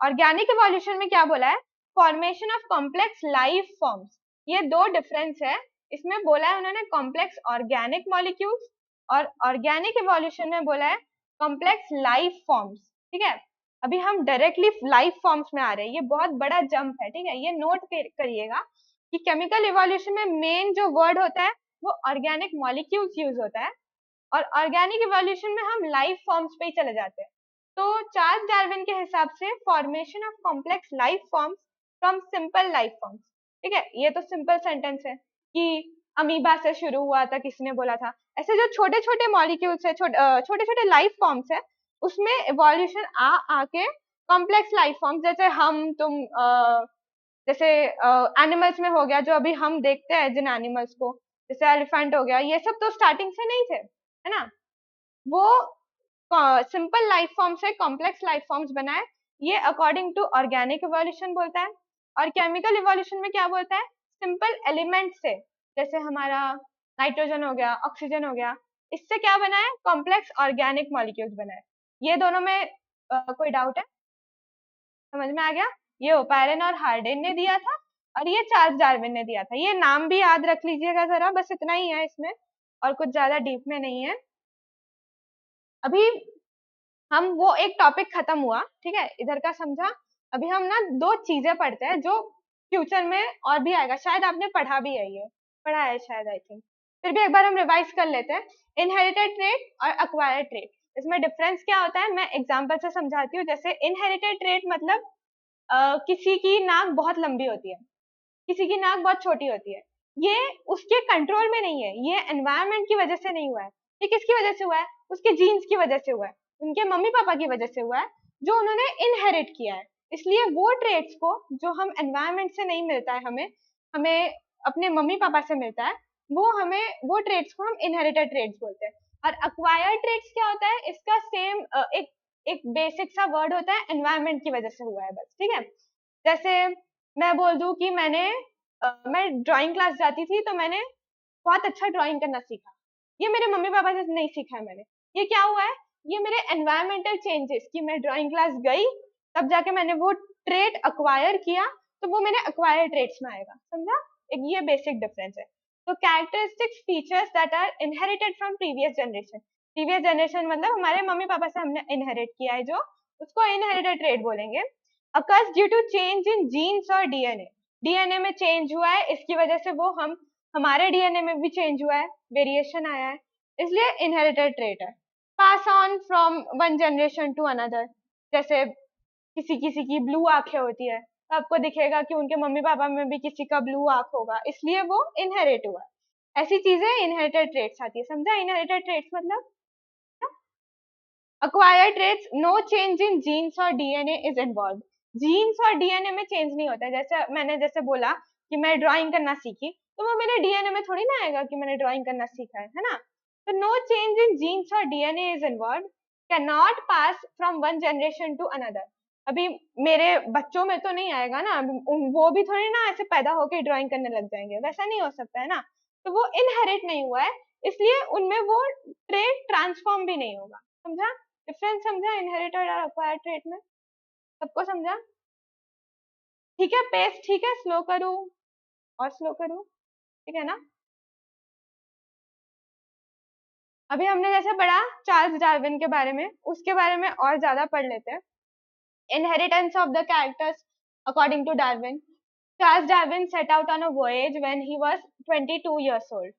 ऑर्गेनिक इवोल्यूशन में क्या बोला है? Formation of complex life forms. ये 2 डिफरेंस है, इसमें बोला है उन्होंने कॉम्प्लेक्स ऑर्गेनिक मॉलिक्यूल्स और ऑर्गेनिक इवोल्यूशन में बोला है कॉम्प्लेक्स लाइफ फॉर्म्स, ठीक है। अभी हम डायरेक्टली लाइफ फॉर्म्स में आ रहे हैं, ये बहुत बड़ा जंप है, ठीक है। ये नोट करिएगा कि केमिकल इवोल्यूशन में मेन जो वर्ड होता है वो ऑर्गेनिक मॉलिक्यूल्स यूज होता है, और ऑर्गेनिक इवोल्यूशन में हम लाइफ फॉर्म्स पे ही चले जाते हैं। तो चार्ल्स डार्विन के हिसाब से formation of complex life forms from simple life forms, ठीक है। ये तो सिंपल सेंटेंस है कि अमीबा से शुरू हुआ था, किसने बोला था। ऐसे जो छोटे छोटे मॉलिक्यूल्स है, छोटे छोटे लाइफ फॉर्म्स है, उसमें इवोल्यूशन आके कॉम्प्लेक्स लाइफ फॉर्म्स, जैसे हम तुम जैसे एनिमल्स में हो गया, जो अभी हम देखते हैं जिन एनिमल्स को, जैसे एलिफेंट हो गया, ये सब तो स्टार्टिंग से नहीं थे, है ना। वो सिंपल लाइफ फॉर्म से कॉम्प्लेक्स लाइफ फॉर्म्स बनाए, ये अकॉर्डिंग टू ऑर्गेनिक इवोल्यूशन बोलता है। और केमिकल इवोल्यूशन में क्या बोलता है, सिंपल एलिमेंट से, जैसे हमारा नाइट्रोजन हो गया, ऑक्सीजन हो गया, इससे क्या बना है, कॉम्प्लेक्स ऑर्गेनिक मॉलिक्यूल्स बनाए। ये दोनों में कोई डाउट है, समझ में आ गया। ये ओपैरन और हार्डिन ने दिया था, और ये चार्ल्स डार्विन ने दिया था। ये नाम भी याद रख लीजिएगा जरा, बस इतना ही है इसमें, और कुछ ज्यादा डीप में नहीं है। अभी हम वो एक टॉपिक खत्म हुआ, ठीक है, इधर का समझा। अभी हम ना दो चीजें पढ़ते हैं जो फ्यूचर में और भी आएगा, शायद आपने पढ़ा भी है, ये पढ़ा है शायद, आई थिंक, फिर भी एक बार हम रिवाइज कर लेते हैं। इनहेरिटेड ट्रेट और अक्वायर्ड ट्रेट, इसमें डिफरेंस क्या होता है मैं एग्जांपल से समझाती हूँ। जैसे इनहेरिटेड ट्रेट मतलब किसी की नाक बहुत लंबी होती है, किसी की नाक बहुत छोटी होती है, ये उसके कंट्रोल में नहीं है, ये एनवायरनमेंट की वजह से नहीं हुआ है। ये किसकी वजह से हुआ है, उसके जीन्स की वजह से हुआ है, उनके मम्मी पापा की वजह से हुआ है, जो उन्होंने इनहेरिट किया है। इसलिए वो ट्रेड्स को जो हम एनवायरनमेंट से नहीं मिलता है, हमें हमें अपने मम्मी पापा से मिलता है, वो ट्रेड्स को हम इनहेरिटेड ट्रेड्स बोलते हैं। और अक्वायर्ड ट्रेड्स क्या होता है, इसका सेम एक एक बेसिक सा वर्ड होता है, एनवायरनमेंट की वजह से हुआ है बस, ठीक है। जैसे मैं बोल दूं कि मैं ड्राइंग क्लास जाती थी, तो मैंने बहुत अच्छा ड्राइंग करना सीखा, ये मेरे मम्मी पापा से नहीं सीखा है मैंने। ये क्या हुआ है, ये मेरे एनवायरमेंटल चेंजेस, कि मैं ड्राइंग क्लास गई, तब जाके मैंने वो ट्रेट अक्वायर किया, तो वो मेरे अक्वायर ट्रेट्स में आएगा, समझा। एक ये बेसिक डिफरेंस है। तो characteristics features that are inherited from previous generation मतलब हमारे मम्मी पापा से हमने इनहेरिट किया है, जो उसको इनहेरिटेड ट्रेट बोलेंगे। Occurs due to change in genes और डीएनए, डीएनए में चेंज हुआ है, इसकी वजह से वो हमारे डीएनए में भी चेंज हुआ है, वेरिएशन आया है, इसलिए इनहेरिटेड ट्रेट है। Pass on from one generation to another, जैसे किसी किसी की ब्लू आंखें होती है, तो आपको दिखेगा कि उनके मम्मी पापा में भी किसी का ब्लू आंख होगा, इसलिए वो इनहेरिट हुआ। ऐसी चीजें इनहेरिटेड ट्रेट्स आती है, समझा। इनहेरिटेड ट्रेट्स मतलब acquired traits, no change in genes or DNA is involved. Genes और डीएनए में चेंज नहीं होता है। जैसे बोला कि मैं ड्राइंग करना सीखी, तो वो मेरे डीएनए में थोड़ी ना आएगा कि मैंने ड्राइंग करना सीखा है ना। तो नो चेंज इन जीन्स और DNA is involve, can not pass from one generation to another. अभी मेरे बच्चों में तो नहीं आएगा ना, वो भी थोड़ी ना ऐसे पैदा होकर ड्राइंग करने लग जाएंगे, वैसा नहीं हो सकता है ना। तो वो इनहेरिट नहीं हुआ है, इसलिए उनमें वो ट्रेट ट्रांसफॉर्म भी नहीं होगा, समझा। डिफरेंस समझा इनहेरिटेड और अक्वायर्ड ट्रेट में, सबको समझा। ठीक है, पेस ठीक है, स्लो करूं और स्लो करूं, ठीक है ना। अभी हमने जैसे पढ़ा चार्ल्स डार्विन के बारे में, उसके बारे में और ज्यादा पढ़ लेते हैं। Inheritance of the characters according to Darwin, Charles Darwin set out on a voyage when he was 22 years old।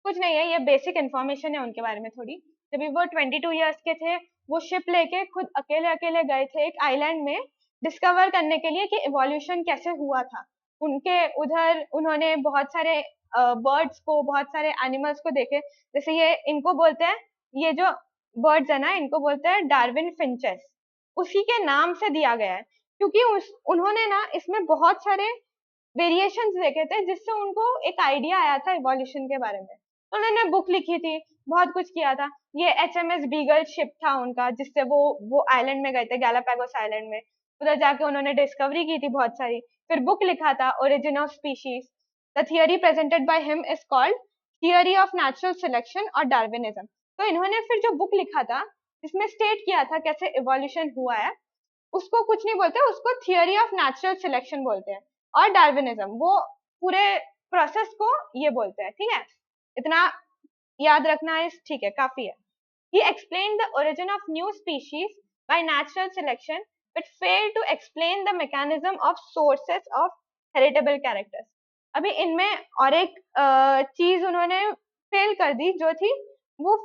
कुछ नहीं है, ये बेसिक इन्फॉर्मेशन है उनके बारे में थोड़ी। जब वो 22 years के थे, वो शिप लेके खुद अकेले अकेले गए थे एक आइलैंड में, डिस्कवर करने के लिए कि इवोल्यूशन कैसे हुआ था। उनके उधर उन्होंने बहुत सारे बर्ड्स को, बहुत सारे एनिमल्स को देखे, जैसे ये इनको बोलते हैं, ये जो बर्ड्स है ना, इनको बोलते हैं डार्विन फिंचेस, उसी के नाम से दिया गया है, क्योंकि उन्होंने ना इसमें बहुत सारे वेरिएशंस देखे थे, जिससे उनको एक आइडिया आया था इवोल्यूशन के बारे में। तो उन्होंने बुक लिखी थी, बहुत कुछ किया था। ये HMS बीगल शिप था उनका, जिससे वो आइलैंड में गए थे, गैलापागोस आइलैंड में, उधर जाके उन्होंने डिस्कवरी की थी बहुत सारी, फिर बुक लिखा था origin of species. The theory presented by him is called theory of natural selection और डार्विनिज्म। तो इन्होंने फिर जो बुक लिखा था, जिसमें स्टेट किया था कैसे इवोल्यूशन हुआ है, उसको कुछ नहीं बोलते, उसको थियरी ऑफ नेचुरल सिलेक्शन बोलते हैं। और डार्विनिज्म, वो पूरे प्रोसेस को ये बोलते हैं, ठीक है। इतना याद रखना है, ठीक है, काफी है। He explained the origin of new species by natural selection, but failed to explain the mechanism of sources of heritable characters. अभी इनमें और एक चीज उन्होंने फेल कर दी, जो थी वो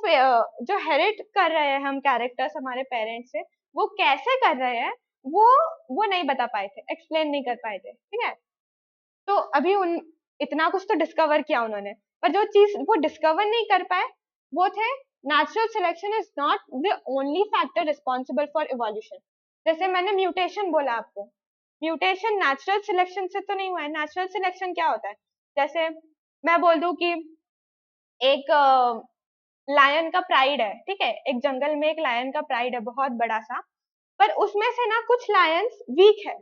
जो हेरिट कर रहे हैं हम कैरेक्टर्स हमारे पेरेंट्स से, वो कैसे कर रहे हैं वो वो नहीं बता पाए थे, एक्सप्लेन नहीं कर पाए थे, ठीक है। तो अभी उन इतना कुछ तो डिस्कवर किया उन्होंने, पर जो चीज वो डिस्कवर नहीं कर पाए वो थे natural selection is not the only factor responsible for evolution. जैसे मैंने म्यूटेशन बोला आपको, म्यूटेशन नेचुरल सिलेक्शन से तो नहीं हुआ है। नेचुरल सिलेक्शन क्या होता है, जैसे मैं बोल दूं कि एक लायन का प्राइड है, ठीक है, एक जंगल में एक लायन का प्राइड है बहुत बड़ा सा, पर उसमें से ना कुछ लायंस वीक है,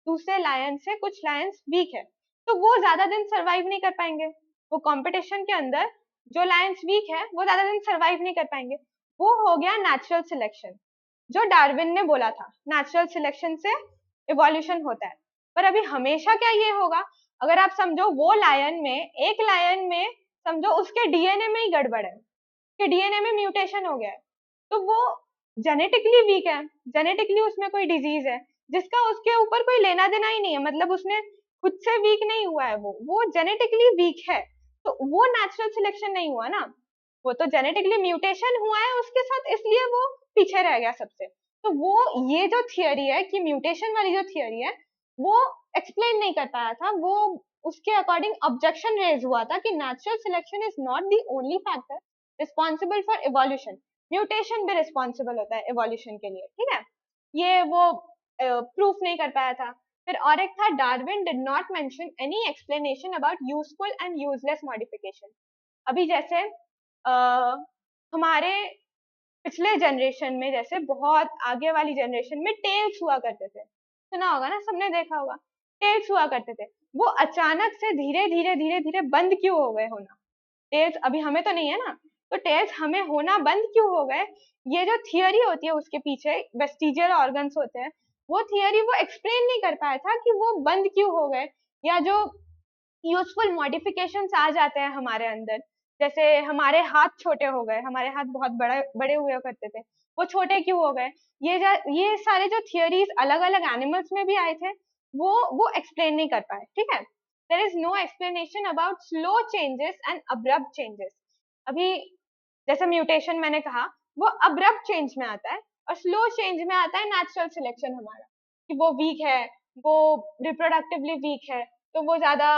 दूसरे लायन से कुछ लायंस वीक है, तो वो ज्यादा दिन सरवाइव नहीं कर पाएंगे। वो कंपटीशन के अंदर जो लायंस वीक है वो ज्यादा दिन सरवाइव नहीं कर पाएंगे। वो हो गया नेचुरल सिलेक्शन, जो डार्विन ने बोला था नेचुरल सिलेक्शन से इवोल्यूशन होता है। पर अभी हमेशा क्या ये होगा, अगर आप समझो वो लायन में, एक लायन में समझो उसके डीएनए में ही गड़बड़ है, कि डीएनए में म्यूटेशन हो गया है, तो वो जेनेटिकली वीक है, जेनेटिकली उसमें कोई डिजीज है जिसका उसके ऊपर कोई लेना देना ही नहीं है, मतलब उसने खुद से वीक नहीं हुआ है, वो जेनेटिकली वीक है, तो वो नेचुरल सिलेक्शन नहीं हुआ ना, वो तो जेनेटिकली म्यूटेशन हुआ है उसके साथ, इसलिए वो पीछे रह गया सबसे। तो वो ये जो थियोरी है कि म्यूटेशन वाली जो थियोरी है वो एक्सप्लेन नहीं कर पाया था, वो उसके अकॉर्डिंग ऑब्जेक्शन रेज हुआ था कि natural selection is not the only factor responsible for evolution, mutation भी रिस्पॉन्सिबल होता है इवोल्यूशन के लिए, ठीक है। ये वो प्रूफ नहीं कर पाया था। फिर और एक था, Darwin did not mention any explanation about useful and useless modification. अभी जैसे हमारे पिछले जनरेशन में, जैसे बहुत आगे वाली जनरेशन में टेल्स हुआ करते थे, सुना होगा ना, सबने देखा होगा, टेल्स हुआ करते थे, वो अचानक से धीरे धीरे धीरे धीरे बंद क्यों हो गए होना, टेल्स अभी हमें तो नहीं है ना, तो टेल्स हमें होना बंद क्यों हो गए, ये जो थियोरी होती है उसके पीछे वेस्टिजियल ऑर्गन्स होते हैं, वो थियोरी वो एक्सप्लेन नहीं कर पाया था कि वो बंद क्यों हो गए, या जो यूजफुल मॉडिफिकेशंस आ जाते हैं हमारे अंदर, जैसे हमारे हाथ छोटे हो गए, हमारे हाथ बहुत बड़े बड़े हुए करते थे, वो छोटे क्यों हो गए, ये सारे जो थियोरीज अलग अलग एनिमल्स में भी आए थे वो एक्सप्लेन नहीं कर पाए, ठीक है। There is no explanation about slow changes and abrupt changes. अभी जैसे म्यूटेशन मैंने कहा, वो अब्रप्ट चेंज में आता है, और स्लो चेंज में आता है नेचुरल सिलेक्शन हमारा, कि वो वीक है, वो रिप्रोडक्टिवली वीक है, तो वो ज्यादा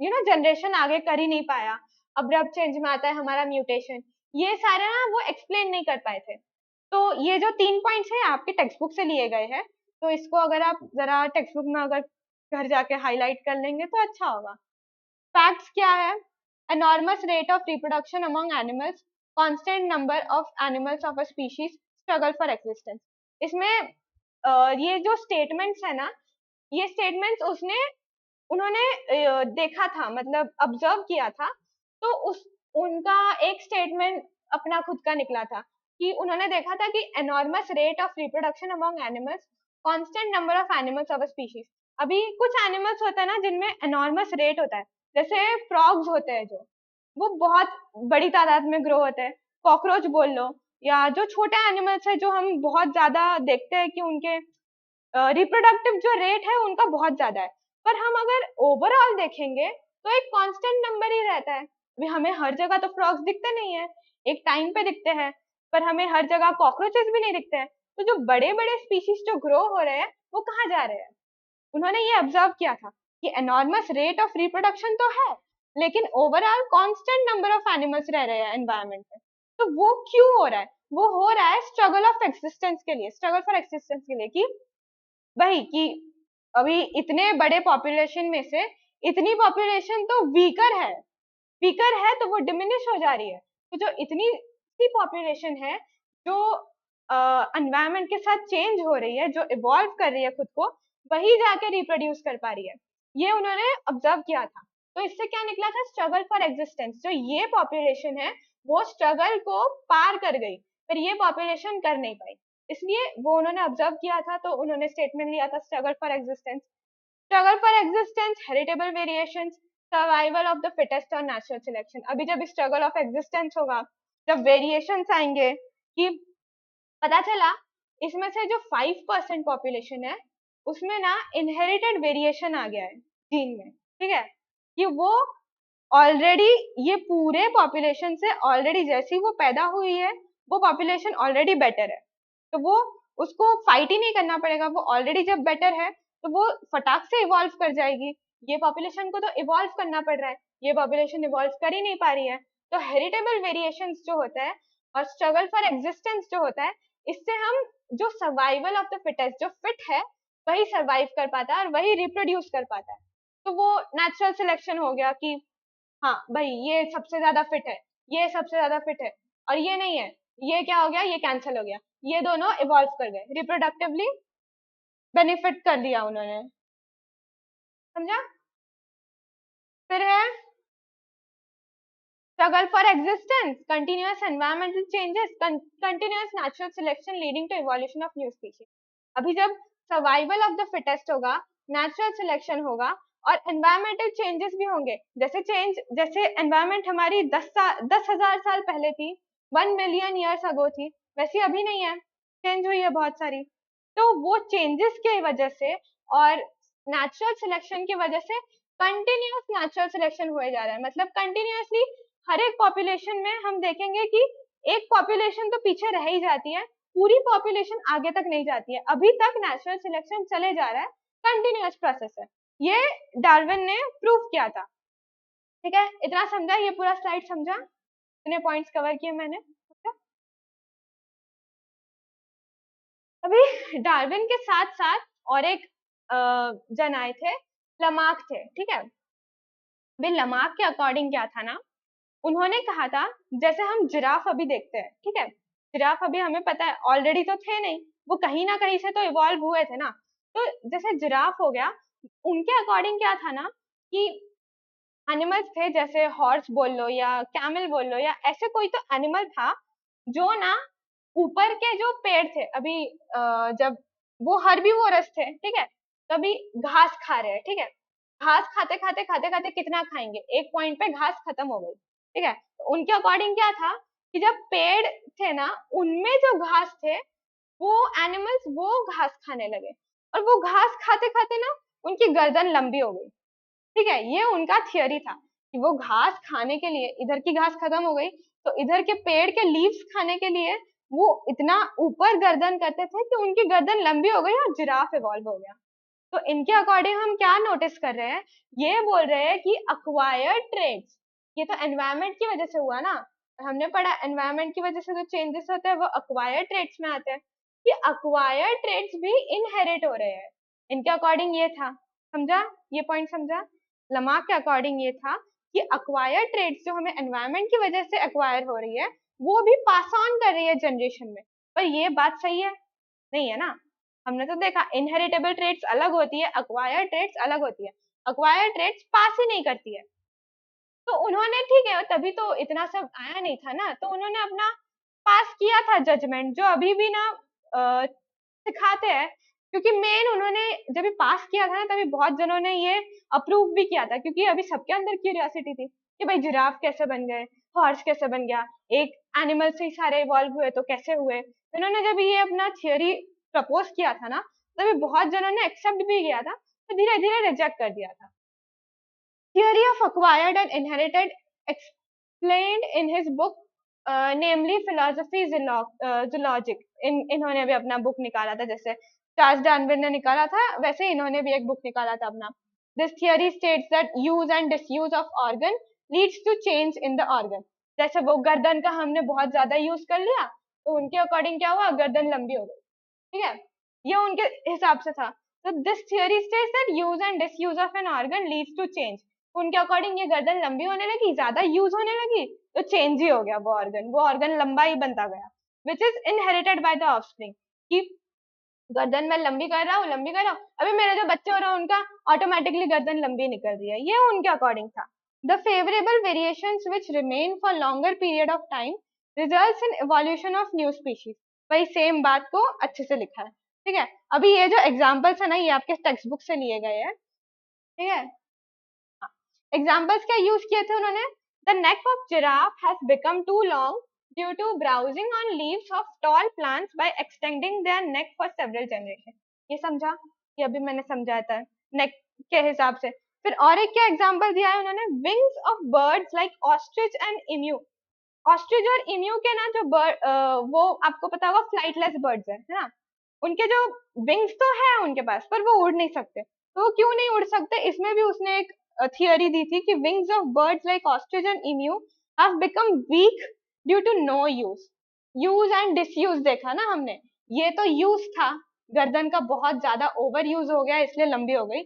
जनरेशन आगे कर ही नहीं पाया। अब्रप्ट चेंज में आता है हमारा म्यूटेशन, ये सारे ना वो एक्सप्लेन नहीं कर पाए थे। तो ये जो 3 पॉइंट्स हैं आपके टेक्स्ट बुक से लिए गए हैं, तो इसको अगर आप जरा टेक्स्ट बुक में अगर घर जाके हाईलाइट कर लेंगे तो अच्छा होगा। फैक्ट्स क्या है, enormous rate of reproduction among animals, constant number of animals of a species struggle for existence। इसमें ये जो स्टेटमेंट्स है ना, ये स्टेटमेंट्स उन्होंने देखा था, मतलब ऑब्जर्व किया था, तो उनका एक स्टेटमेंट अपना खुद का निकला था, कि उन्होंने देखा था कि enormous rate of reproduction among animals, constant number of animals of a species। अभी कुछ एनिमल्स होता है ना जिनमें enormous rate होता है, जैसे फ्रॉग्स होते हैं जो, वो बहुत बड़ी तादाद में ग्रो होते हैं, कॉकरोच बोल लो, या जो छोटे एनिमल्स है जो हम बहुत ज्यादा देखते हैं कि उनके रिप्रोडक्टिव जो रेट है उनका बहुत ज्यादा है, पर हम अगर ओवरऑल देखेंगे तो एक कांस्टेंट नंबर ही रहता है। अभी हमें हर जगह तो फ्रॉग्स दिखते नहीं है, एक टाइम पे दिखते हैं, पर हमें हर जगह कॉकरोचेस भी नहीं दिखते हैं, तो जो बड़े बड़े स्पीशीज जो ग्रो हो रहे हैं वो कहाँ जा रहे हैं। उन्होंने ये ऑब्जर्व किया था कि एनॉर्मस रेट ऑफ रिप्रोडक्शन तो है, लेकिन overall constant number of animals रह रहे हैं एनवायरनमेंट में। तो वो क्यों हो रहा है, वो हो रहा है स्ट्रगल ऑफ एक्सिस्टेंस के लिए, स्ट्रगल फॉर एक्सिस्टेंस के लिए, कि वही कि अभी इतने बड़े पॉपुलेशन में से इतनी पॉपुलेशन तो वीकर है तो वो डिमिनिश हो जा रही है, तो जो इतनी सी पॉपुलेशन है जो एनवायरनमेंट के साथ चेंज हो रही है, जो इवॉल्व कर रही है खुद को, वही जाके रिप्रोड्यूस कर पा रही है, ये उन्होंने ऑब्जर्व किया था। तो इससे क्या निकला था, स्ट्रगल फॉर एग्जिस्टेंस, जो ये पॉपुलेशन है वो स्ट्रगल को पार कर गई, पर ये पॉपुलेशन कर नहीं पाई, इसलिए वो उन्होंने ऑब्जर्व किया था, तो उन्होंने स्टेटमेंट लिया था struggle for existence. Struggle for existence, heritable variations, survival of the fittest और नेचुरल सिलेक्शन। अभी जब स्ट्रगल ऑफ एग्जिस्टेंस होगा, जब वेरिएशंस आएंगे कि पता चला इसमें से जो 5% पॉपुलेशन है उसमें ना इनहेरिटेड वेरिएशन आ गया है जीन में, ठीक है, कि वो ऑलरेडी ये पूरे पॉपुलेशन से ऑलरेडी जैसी वो पैदा हुई है वो पॉपुलेशन ऑलरेडी बेटर है, तो वो उसको फाइट ही नहीं करना पड़ेगा, वो ऑलरेडी जब बेटर है तो वो फटाक से इवॉल्व कर जाएगी। ये पॉपुलेशन को तो इवॉल्व करना पड़ रहा है, ये पॉपुलेशन इवॉल्व कर ही नहीं पा रही है। तो हेरिटेबल वेरिएशंस जो होता है और स्ट्रगल फॉर एग्जिस्टेंस जो होता है, इससे हम जो सर्वाइवल ऑफ द फिटेस्ट, जो फिट है वही सर्वाइव कर पाता है और वही रिप्रोड्यूस कर पाता है। तो वो नेचुरल सिलेक्शन हो गया कि हाँ भाई ये सबसे ज्यादा फिट है, ये सबसे ज्यादा फिट है और ये नहीं है, ये क्या हो गया, ये कैंसिल हो गया, ये दोनों इवॉल्व कर गए, रिप्रोडक्टिवली बेनिफिट कर लिया उन्होंने, समझा। फिर है struggle for existence, continuous environmental changes, continuous natural selection leading to evolution of new species। अभी जब सर्वाइवल ऑफ द फिटेस्ट होगा, नेचुरल सिलेक्शन होगा और एनवायरमेंटल चेंजेस भी होंगे, जैसे एनवायरमेंट हमारी 10,000 साल पहले थी, 1 मिलियन ईयर्स अगो थी, वैसी अभी नहीं है, चेंज हुई है बहुत सारी। तो वो चेंजेस की वजह से और नेचुरल सिलेक्शन की वजह से कंटिन्यूस नेचुरल सिलेक्शन हुए जा रहा है, मतलब कंटिन्यूसली हर एक पॉपुलेशन में हम देखेंगे कि एक पॉपुलेशन तो पीछे रह ही जाती है, पूरी पॉपुलेशन आगे तक नहीं जाती है, अभी तक नेचुरल सिलेक्शन चले जा रहा है, कंटिन्यूअस प्रोसेस है, ये डार्विन ने प्रूव किया था। ठीक है, इतना समझा, ये पूरा स्लाइड समझा, इतने पॉइंट्स कवर किए मैंने। अभी डार्विन के साथ साथ और एक जन आए थे, लमार्क थे, ठीक है। अभी लमार्क के अकॉर्डिंग क्या था ना, उन्होंने कहा था जैसे हम जिराफ अभी देखते हैं, ठीक है, जिराफ अभी हमें पता है ऑलरेडी तो थे नहीं, वो कहीं ना कहीं से तो इवॉल्व हुए थे ना, तो जैसे जिराफ हो गया, उनके अकॉर्डिंग क्या था ना कि एनिमल्स थे, जैसे हॉर्स बोल लो या कैमल बोल लो या ऐसे कोई तो एनिमल था जो ना ऊपर के जो पेड़ थे, अभी जब वो हर्बीवोरस थे, ठीक है, तो अभी घास खा रहे हैं, ठीक है, घास खाते खाते खाते खाते कितना खाएंगे, एक पॉइंट पे घास खत्म हो गई, ठीक है, तो उनके अकॉर्डिंग क्या था कि जब पेड़ थे ना उनमें जो घास थे वो एनिमल्स वो घास खाने लगे और वो घास खाते खाते ना उनकी गर्दन लंबी हो गई, ठीक है, ये उनका थियोरी था कि वो घास खाने के लिए, इधर की घास खत्म हो गई तो इधर के पेड़ के लीव्स खाने के लिए वो इतना ऊपर गर्दन करते थे कि उनकी गर्दन लंबी हो गई और जिराफ इवॉल्व हो गया। तो इनके अकॉर्डिंग हम क्या नोटिस कर रहे हैं, ये बोल रहे हैं कि अक्वायर्ड ट्रेड्स, ये तो एनवायरमेंट की वजह से हुआ ना, हमने पढ़ा एनवायरमेंट की वजह से जो चेंजेस होते हैं वो अक्वायर्ड ट्रेड्स में आते हैं, कि अक्वायर्ड ट्रेड्स भी इनहेरिट हो रहे हैं, इनके अकॉर्डिंग ये था, समझा, ये पॉइंट समझा। लमार्क के अकॉर्डिंग ये था कि अक्वायर्ड ट्रेड्स जो हमें एनवायरमेंट की वजह से अक्वायर हो रही है वो भी पास ऑन कर रही है जनरेशन में, पर ये बात सही है नहीं है ना, हमने तो देखा इनहेरिटेबल ट्रेड्स अलग होती है, अक्वायर्ड ट्रेड्स अलग होती है, अक्वायर्ड ट्रेड्स पास ही नहीं करती है। तो उन्होंने, ठीक है, तभी तो इतना सब आया नहीं था ना, तो उन्होंने अपना पास किया था जजमेंट, जो अभी भी ना सिखाते हैं, क्योंकि मेन उन्होंने जब भी पास किया था ना तभी बहुत जनों ने ये अप्रूव भी किया था, क्योंकि अभी सबके अंदर क्यूरियोसिटी थी कि भाई जिराफ कैसे बन गए, हॉर्स कैसे बन गया, एक एनिमल से ही सारे इवॉल्व हुए तो कैसे हुए। इन्होंने जब ये अपना थियोरी प्रपोज किया था ना तभी बहुत जनों ने एक्सेप्ट भी किया था, तो धीरे धीरे रिजेक्ट कर दिया था। Theory of acquired and inherited explained in his book, namely philosophy zoologic। इन्होंने भी अपना बुक निकाला था, जैसे चार्ल्स डार्विन ने निकाला था वैसे इन्होंने भी एक बुक निकाला था अपना। This theory states that use and disuse of organ leads to change in the organ। जैसे वो गर्दन का हमने बहुत ज्यादा यूज कर लिया तो उनके अकॉर्डिंग क्या हुआ, गर्दन लंबी हो गई, ठीक है, ये उनके हिसाब से था। तो this theory states that use and disuse of an organ leads to change. उनके अकॉर्डिंग ये गर्दन लंबी होने लगी, ज्यादा यूज होने लगी तो चेंज ही हो गया, वो ऑर्गन लंबा ही बनता गया, which is inherited by the offspring. कि गर्दन में लंबी कर रहा हूँ, लंबी कर रहा हूँ, अभी मेरे जो बच्चे हो रहे हैं उनका ऑटोमेटिकली गर्दन लंबी निकल रही है, ये उनके अकॉर्डिंग था। The favourable variations which remain for longer period of time results in evolution of new species. वही सेम बात को अच्छे से लिखा है, ठीक है। अभी ये जो एग्जाम्पल्स है ना ये आपके टेक्स्ट बुक से लिए गए हैं, ठीक है। एग्जाम्पल्स क्या यूज किए थे उन्होंने? The neck of giraffe has become too long due to browsing on leaves of tall plants by extending their neck for several generation. ये समझा? ये अभी मैंने समझाया था नेक के हिसाब से। फिर और एक क्या एग्जाम्पल दिया है उन्होंने? Wings of birds like ostrich and emu. Ostrich और इम्यू के ना जो बर्ड, वो आपको पता होगा फ्लाइटलेस बर्ड्स है ना, उनके जो विंग्स तो है उनके पास, पर वो उड़ नहीं सकते। तो वो क्यों नहीं उड़ सकते? इसमें भी उसने एक थियोरी दी थी कि wings of birds like ostrich and emu have become weak due to no use. Use and disuse देखा ना हमने, ये तो यूज था, गर्दन का बहुत ज्यादा ओवर यूज हो गया इसलिए लंबी हो गई।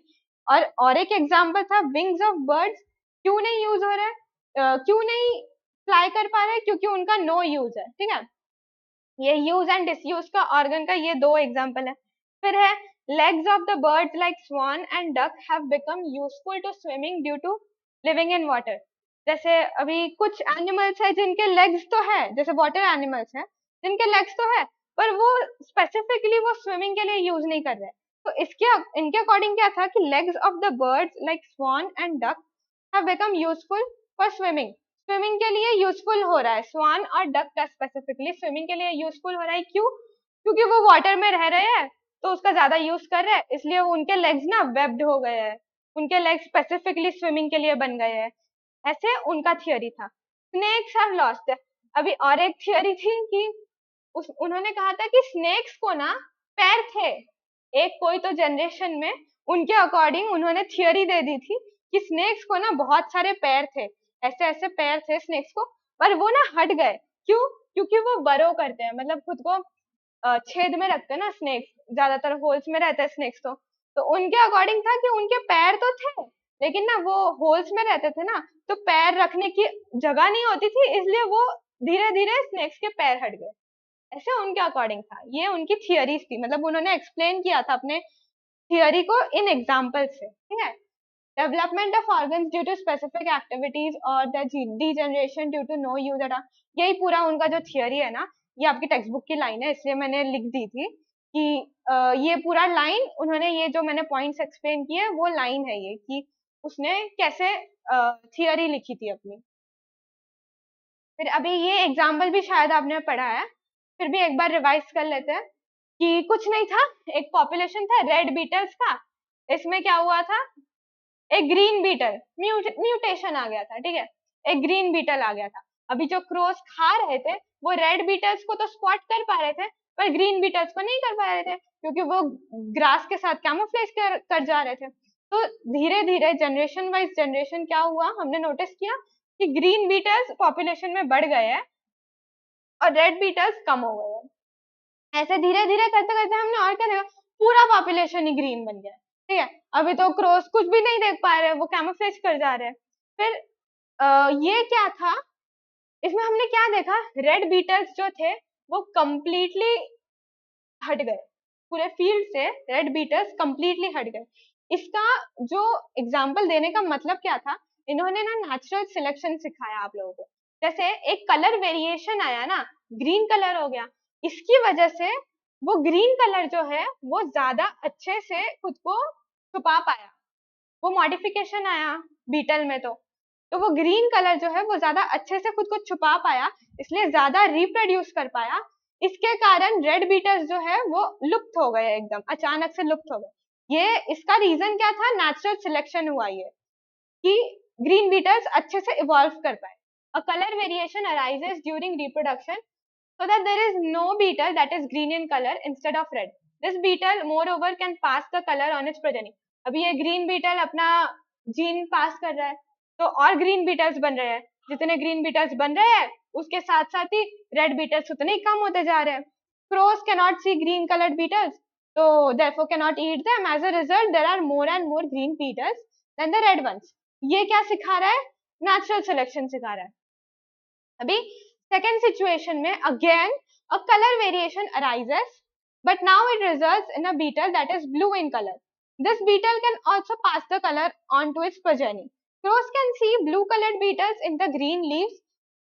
और एक एग्जाम्पल था विंग्स ऑफ बर्ड्स क्यों नहीं यूज हो रहे, क्यों नहीं फ्लाई कर पा रहे, क्योंकि उनका नो यूज है। ठीक है, ये यूज एंड डिसयूज का ऑर्गन का ये दो एग्जांपल है। फिर है legs of the birds like swan and duck have become useful to swimming due to living in water. जैसे अभी कुछ एनिमल्स है जिनके लेग्स तो है, जैसे वाटर एनिमल्स हैं जिनके लेग्स तो है, पर वो स्पेसिफिकली वो स्विमिंग के लिए यूज नहीं कर रहे। तो इसके इनके अकॉर्डिंग क्या था कि legs of the birds like swan and duck have become useful for swimming. Swimming के लिए यूजफुल हो रहा है, स्वान और डक का स्पेसिफिकली स्विमिंग के लिए यूजफुल हो रहा है। क्यों? क्योंकि वो वाटर में रह रहे हैं तो उसका ज्यादा यूज कर रहे हैं, इसलिए उनके लेग्स ना वेब्ड हो गए हैं, उनके लेग्स स्पेसिफिकली स्विमिंग के लिए बन गए हैं। ऐसे उनका थियोरी था। Snakes have lost. अभी और एक थियोरी थी कि उन्होंने कहा था कि स्नेक्स को ना पैर थे, एक कोई तो जनरेशन में उनके अकॉर्डिंग उन्होंने थियोरी दे दी थी कि स्नेक्स को ना बहुत सारे पैर थे, ऐसे ऐसे पैर थे स्नेक्स को, पर वो ना हट गए। क्यों? क्योंकि वो बरो करते हैं, मतलब खुद को छेद में रखते हैं ना स्नेक्स, ज्यादातर होल्स में रहते हैं स्नेक्स। तो उनके अकॉर्डिंग था कि उनके पैर तो थे, लेकिन ना वो होल्स में रहते थे ना, तो पैर रखने की जगह नहीं होती थी, इसलिए वो धीरे धीरे स्नेक्स के पैर हट गए। ऐसे उनके अकॉर्डिंग था, ये उनकी थियरीज थी, मतलब उन्होंने एक्सप्लेन किया था अपने थियरी को इन एग्जाम्पल से। ठीक है, development of organs due to specific activities और the degeneration due to no use at, यही पूरा उनका जो थियरी है ना, ये आपकी टेक्स्ट बुक की लाइन है इसलिए मैंने लिख दी थी कि ये पूरा लाइन उन्होंने, ये जो मैंने पॉइंट्स एक्सप्लेन किए वो लाइन है ये, कि उसने कैसे थियरी लिखी थी अपनी। फिर अभी ये एग्जाम्पल भी शायद आपने पढ़ा है, फिर भी एक बार रिवाइज कर लेते हैं कि कुछ नहीं था, एक पॉपुलेशन था रेड बीटल्स का, इसमें क्या हुआ था, एक ग्रीन बीटल म्यूटेशन आ गया था। ठीक है, एक ग्रीन बीटल आ गया था। अभी जो क्रोस खा रहे थे वो रेड बीटल्स को तो स्पॉट कर पा रहे थे, पर ग्रीन बीटल्स को नहीं कर पा रहे थे, क्योंकि वो ग्रास के साथ कैमोफ्लेज कर जा रहे थे। तो धीरे धीरे जनरेशन वाइज जनरेशन क्या हुआ, हमने नोटिस किया कि ग्रीन बीटल्स पॉपुलेशन में बढ़ गए हैं और रेड बीटल्स कम हो गए हैं। ऐसे धीरे धीरे करते करते हमने और क्या देखा, पूरा पॉपुलेशन ही ग्रीन बन गया। ठीक है, अभी तो क्रॉस कुछ भी नहीं देख पा रहे, वो कैमोफ्लेज कर जा रहे हैं। फिर ये क्या था, इसमें हमने क्या देखा, रेड बीटल्स जो थे वो कंप्लीटली हट गए, पूरे फील्ड से रेड बीटल्स कंप्लीटली हट गए। इसका जो एग्जाम्पल देने का मतलब क्या था, इन्होंने ना नेचुरल सिलेक्शन सिखाया आप लोगों को। जैसे एक कलर वेरिएशन आया ना, ग्रीन कलर हो गया, इसकी वजह से वो ग्रीन कलर जो है वो ज्यादा अच्छे से खुद को छुपा पाया, वो मॉडिफिकेशन आया बीटल में। तो वो ग्रीन कलर जो है वो ज्यादा अच्छे से खुद को छुपा पाया, इसलिए ज्यादा रिप्रोड्यूस कर पाया। इसके कारण रेड बीटल्स जो है वो लुप्त हो गए, एकदम अचानक से लुप्त हो गए। ये इसका रीजन क्या था, नेचुरल सिलेक्शन हुआ ये, कि ग्रीन बीटल्स अच्छे से इवॉल्व कर पाए। A colour variation arises during reproduction so that there is no beetle that is green in color instead of red. This beetle moreover can pass the color on its progeny. अभी ये green beetle अपना gene पास कर रहा है, तो और green Beatles बन रहे हैं, जितने ग्रीन बीटल्स बन रहे हैं उसके साथ साथ ही रेड बीटल्स उतने ही कम होते जा रहे हैं। Crows cannot see green colored beetles, so therefore cannot eat them. As a result, there are more and more green beetles than the red ones. ये क्या सिखा रहा है, नेचुरल सिलेक्शन सिखा रहा है। अभी second situation में again a color variation arises, but now it results in a beetle that is blue in color. This beetle can also pass the color on to its progeny. Crows can see blue colored beetles in the green leaves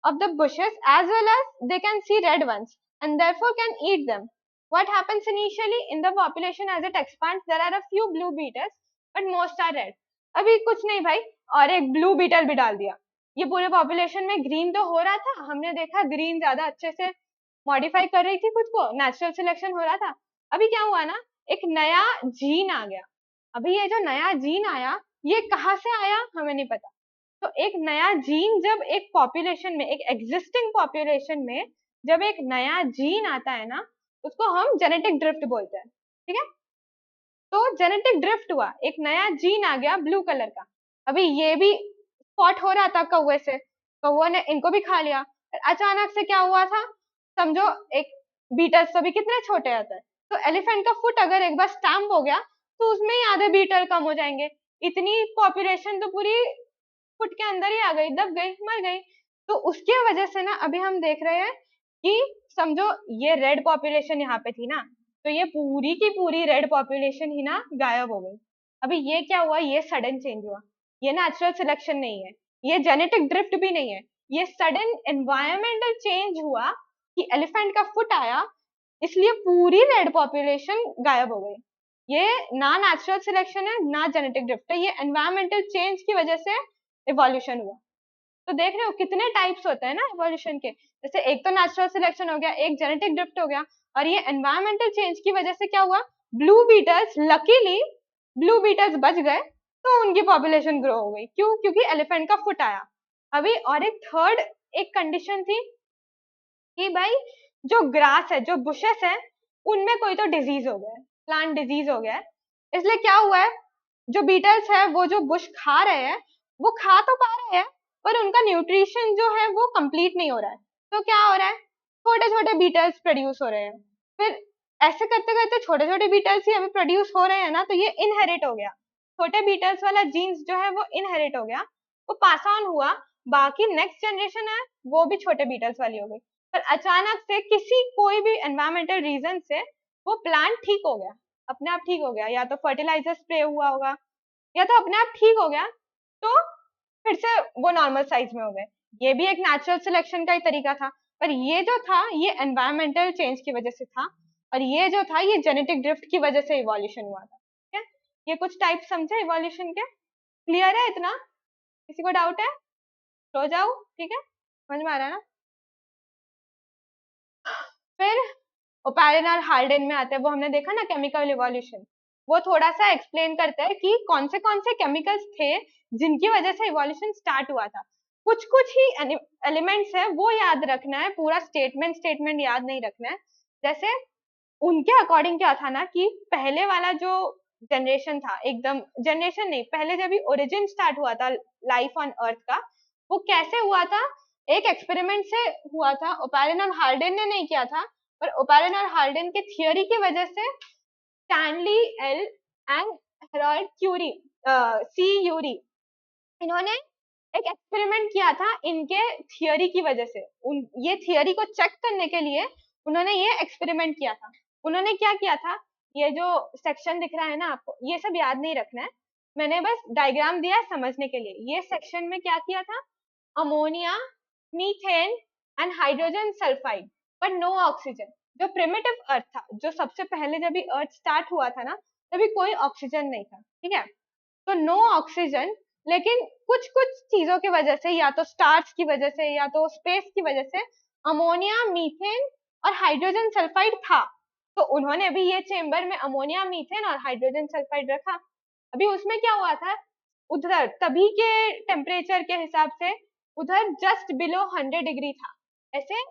of the bushes as well as they can see red ones and therefore can eat them. What happens initially in the population as it expands, there are a few blue beetles but most are red. अभी कुछ नहीं भाई, और एक blue beetle भी डाल दिया। ये पूरे पॉपुलेशन में ग्रीन तो हो रहा था, हमने देखा ग्रीन ज्यादा अच्छे से मॉडिफाई कर रही थी खुद को, नेचुरल सिलेक्शन हो रहा था। अभी क्या हुआ ना, एक नया जीन आ गया। अभी ये जो नया जीन आया, ये कहाँ से आया हमें नहीं पता। तो एक नया जीन जब एक पॉपुलेशन में, एक एग्जिस्टिंग पॉपुलेशन में जब एक नया जीन आता है ना, उसको हम जेनेटिक ड्रिफ्ट बोलते हैं, ठीक है। तो जेनेटिक ड्रिफ्ट हुआ, एक नया जीन आ गया ब्लू कलर का। अभी ये भी स्पॉट हो रहा था कौवे से, कौवा ने इनको भी खा लिया। अचानक से क्या हुआ था, समझो एक बीटल्स तो भी कितने छोटे आते हैं, तो एलिफेंट का फुट अगर एक बार स्टैम्प हो गया तो उसमें ही आधे बीटल कम हो जाएंगे। इतनी पॉपुलेशन तो पूरी फुट के अंदर ही आ गई, दब गई, मर गई। तो उसकी वजह से ना अभी हम देख रहे हैं कि समझो ये रेड पॉपुलेशन यहाँ पे थी ना, तो ये पूरी की पूरी रेड पॉपुलेशन ही ना गायब हो गई। अभी ये क्या हुआ, ये सडन चेंज हुआ, ये नेचुरल सिलेक्शन नहीं है, ये जेनेटिक ड्रिफ्ट भी नहीं है, ये सडन एनवायरमेंटल चेंज हुआ कि एलिफेंट का फुट आया, इसलिए पूरी रेड पॉपुलेशन गायब हो गई। ये ना नेचुरल सिलेक्शन है ना जेनेटिक ड्रिफ्ट है, ये एनवायरमेंटल चेंज की वजह से इवोल्यूशन हुआ। तो देख रहे हो कितने टाइप्स होते हैं ना इवोल्यूशन के, जैसे एक तो नेचुरल सिलेक्शन हो गया, एक जेनेटिक ड्रिफ्ट हो गया, और ये एनवायरमेंटल चेंज की वजह से क्या हुआ, blue beetles, luckily blue beetles बच गए, तो उनकी पॉपुलेशन ग्रो हो गई। क्यों? क्योंकि एलिफेंट का फुट आया। अभी और एक थर्ड एक कंडीशन थी कि भाई जो ग्रास है, जो बुशेस है, उनमें कोई तो डिजीज हो गया है, प्लांट डिजीज हो गया है। इसलिए क्या हुआ है, जो बीटल्स है वो जो बुश खा रहे हैं, वो खा तो पा रहे हैं, पर उनका न्यूट्रिशन जो है वो कंप्लीट नहीं हो रहा है। तो क्या हो रहा है, छोटे छोटे बीटल्स प्रोड्यूस हो रहे हैं। फिर ऐसे करते करते छोटे छोटे बीटल्स ही अभी प्रोड्यूस हो रहे हैं ना, तो ये इनहेरिट हो गया, छोटे बीटल्स वाला जीन्स जो है वो इनहेरिट हो गया, वो पास ऑन हुआ। बाकी नेक्स्ट जनरेशन है वो भी छोटे बीटल्स वाली हो गई। पर अचानक से किसी कोई भी एनवायरमेंटल रीजन से वो प्लांट ठीक हो गया, अपने आप ठीक हो गया, या तो फर्टिलाइजर स्प्रे हुआ होगा, या तो अपने आप ठीक हो गया, तो फिर से वो नॉर्मल साइज में हो गए। ये भी एक नेचुरल सिलेक्शन का ही तरीका था, पर ये जो था ये एनवायरमेंटल चेंज की वजह से था, और ये जो था ये जेनेटिक ड्रिफ्ट की वजह से इवोल्यूशन हुआ था। ठीक है, ये कुछ टाइप समझे इवोल्यूशन के? क्लियर है इतना? किसी को डाउट है? सो जाओ, ठीक है, समझ में आ रहा है ना? फिर ओपेरिन और हार्डन में आते हैं, वो हमने देखा ना केमिकल इवोल्यूशन, वो थोड़ा सा एक्सप्लेन करते हैं कि कौन से केमिकल्स थे जिनकी वजह से इवोल्यूशन स्टार्ट हुआ था। कुछ कुछ ही एलिमेंट्स है वो याद रखना है, पूरा स्टेटमेंट स्टेटमेंट याद नहीं रखना है। जैसे उनके अकॉर्डिंग क्या था ना कि पहले वाला जो जनरेशन था, एकदम जनरेशन नहीं, पहले जब भी ओरिजिन स्टार्ट हुआ था लाइफ ऑन अर्थ का, वो कैसे हुआ था, एक एक्सपेरिमेंट से हुआ था। ओपेरिन और हार्डन ने नहीं किया था, पर ओपेरिन और हार्डन के थियोरी की वजह से Stanley L and Harold Curie, सी यूरी, इन्होंने एक एक्सपेरिमेंट किया था इनके थियोरी की वजह से। ये थियोरी को चेक करने के लिए उन्होंने ये एक्सपेरिमेंट किया था। उन्होंने क्या किया था, ये जो सेक्शन दिख रहा है ना आपको, ये सब याद नहीं रखना है, मैंने बस डायग्राम दिया है समझने के लिए। ये सेक्शन में क्या किया था, ammonia, methane and hydrogen sulphide, पर नो ऑक्सीजन। जो प्रिमिटिव अर्थ था, जो सबसे पहले जब भी अर्थ स्टार्ट हुआ था ना, तभी कोई ऑक्सीजन नहीं था, ठीक है, तो नो ऑक्सीजन। लेकिन कुछ कुछ चीजों की वजह से, या तो स्टार्स की वजह से या तो स्पेस की वजह से, अमोनिया, मीथेन और हाइड्रोजन सल्फाइड था। तो उन्होंने अभी ये चेम्बर में अमोनिया, मीथेन और हाइड्रोजन सल्फाइड रखा। अभी उसमें क्या हुआ था, उधर तभी के टेम्परेचर के हिसाब से उधर जस्ट बिलो 100 डिग्री था, ऐसे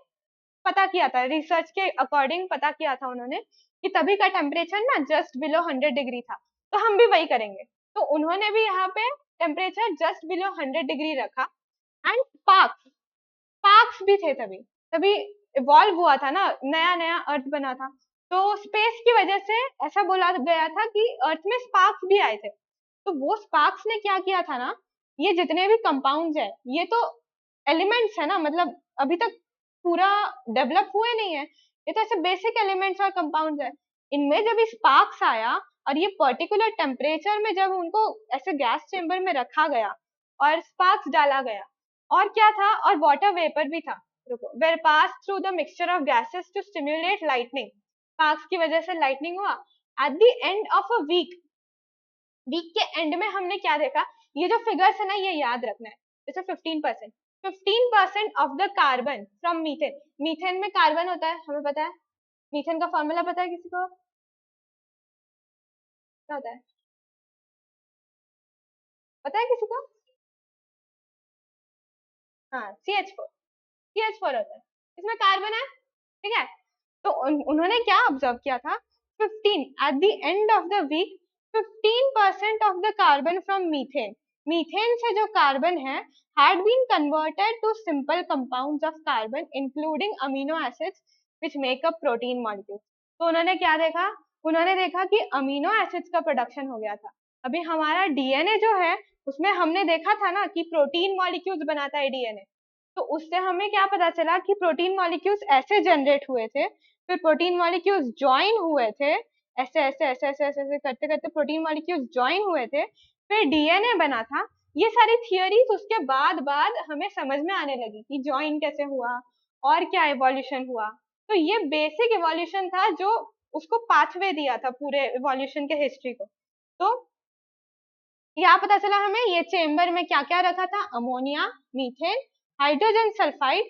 पता किया था, रिसर्च के अकॉर्डिंग पता किया था उन्होंने कि तभी का टेम्परेचर ना जस्ट बिलो 100 डिग्री था। तो हम भी वही करेंगे। तो उन्होंने भी यहाँ पे टेम्परेचर जस्ट बिलो 100 डिग्री रखा। एंड स्पार्क्स, स्पार्क्स भी थे तभी, तभी इवॉल्व हुआ था ना, नया नया अर्थ बना था। तो स्पेस की वजह से ऐसा बोला गया था कि अर्थ में स्पार्क्स भी आए थे। तो वो स्पार्क्स ने क्या किया था ना, ये जितने भी कंपाउंड्स है, ये तो एलिमेंट्स है ना, मतलब अभी तक पूरा डेवलप हुए नहीं है, ये तो ऐसे बेसिक एलिमेंट्स और कंपाउंड्स है। इनमें जब स्पार्क्स आया और ये पर्टिकुलर टेम्परेचर में जब उनको ऐसे गैस चेम्बर में रखा गया और स्पार्क्स डाला गया, और क्या था, और वाटर वेपर भी था, रुको, were pass through the mixture of gases to stimulate lightning, sparks की वजह से लाइटनिंग हुआ। At the end of a week, week के एंड में हमने क्या देखा, ये जो फिगर्स है ना ये याद रखना है। जैसे 15%, 15% of the carbon from methane, methane में कार्बन होता है हमें पता है, मीथेन का फॉर्मूला पता है किसी को, क्या होता है, पता है किसी को? हाँ CH4, CH4 होता है, इसमें कार्बन है, ठीक है। तो उन्होंने क्या ऑब्जर्व किया था, 15 at the end of the week 15% of the carbon from methane, methane से जो कार्बन है had been converted to simple compounds of carbon including amino acids which make up protein molecules। तो उन्होंने क्या देखा, उन्होंने देखा कि अमीनो एसिड्स का प्रोडक्शन हो गया था। अभी हमारा डीएनए जो है उसमें हमने देखा था ना कि प्रोटीन मॉलिक्यूल्स बनाता है डीएनए, तो उससे हमें क्या पता चला कि प्रोटीन मॉलिक्यूल्स ऐसे जनरेट हुए थे, फिर प्रोटीन मॉलिक्यूल्स ज्वाइन हुए थे, ऐसे ऐसे ऐसे ऐसे ऐसे, ऐसे करते करते प्रोटीन मॉलिक्यूल्स ज्वाइन हुए थे, फिर डीएनए बना था। ये सारी थियोरीज उसके बाद बाद हमें समझ में आने लगी कि ज्वाइन कैसे हुआ और क्या इवोल्यूशन हुआ। तो ये बेसिक इवोल्यूशन था जो उसको पाथवे दिया था पूरे इवोल्यूशन के हिस्ट्री को। तो यहाँ पता चला हमें ये चेम्बर में क्या क्या रखा था, ammonia, methane, hydrogen sulphide,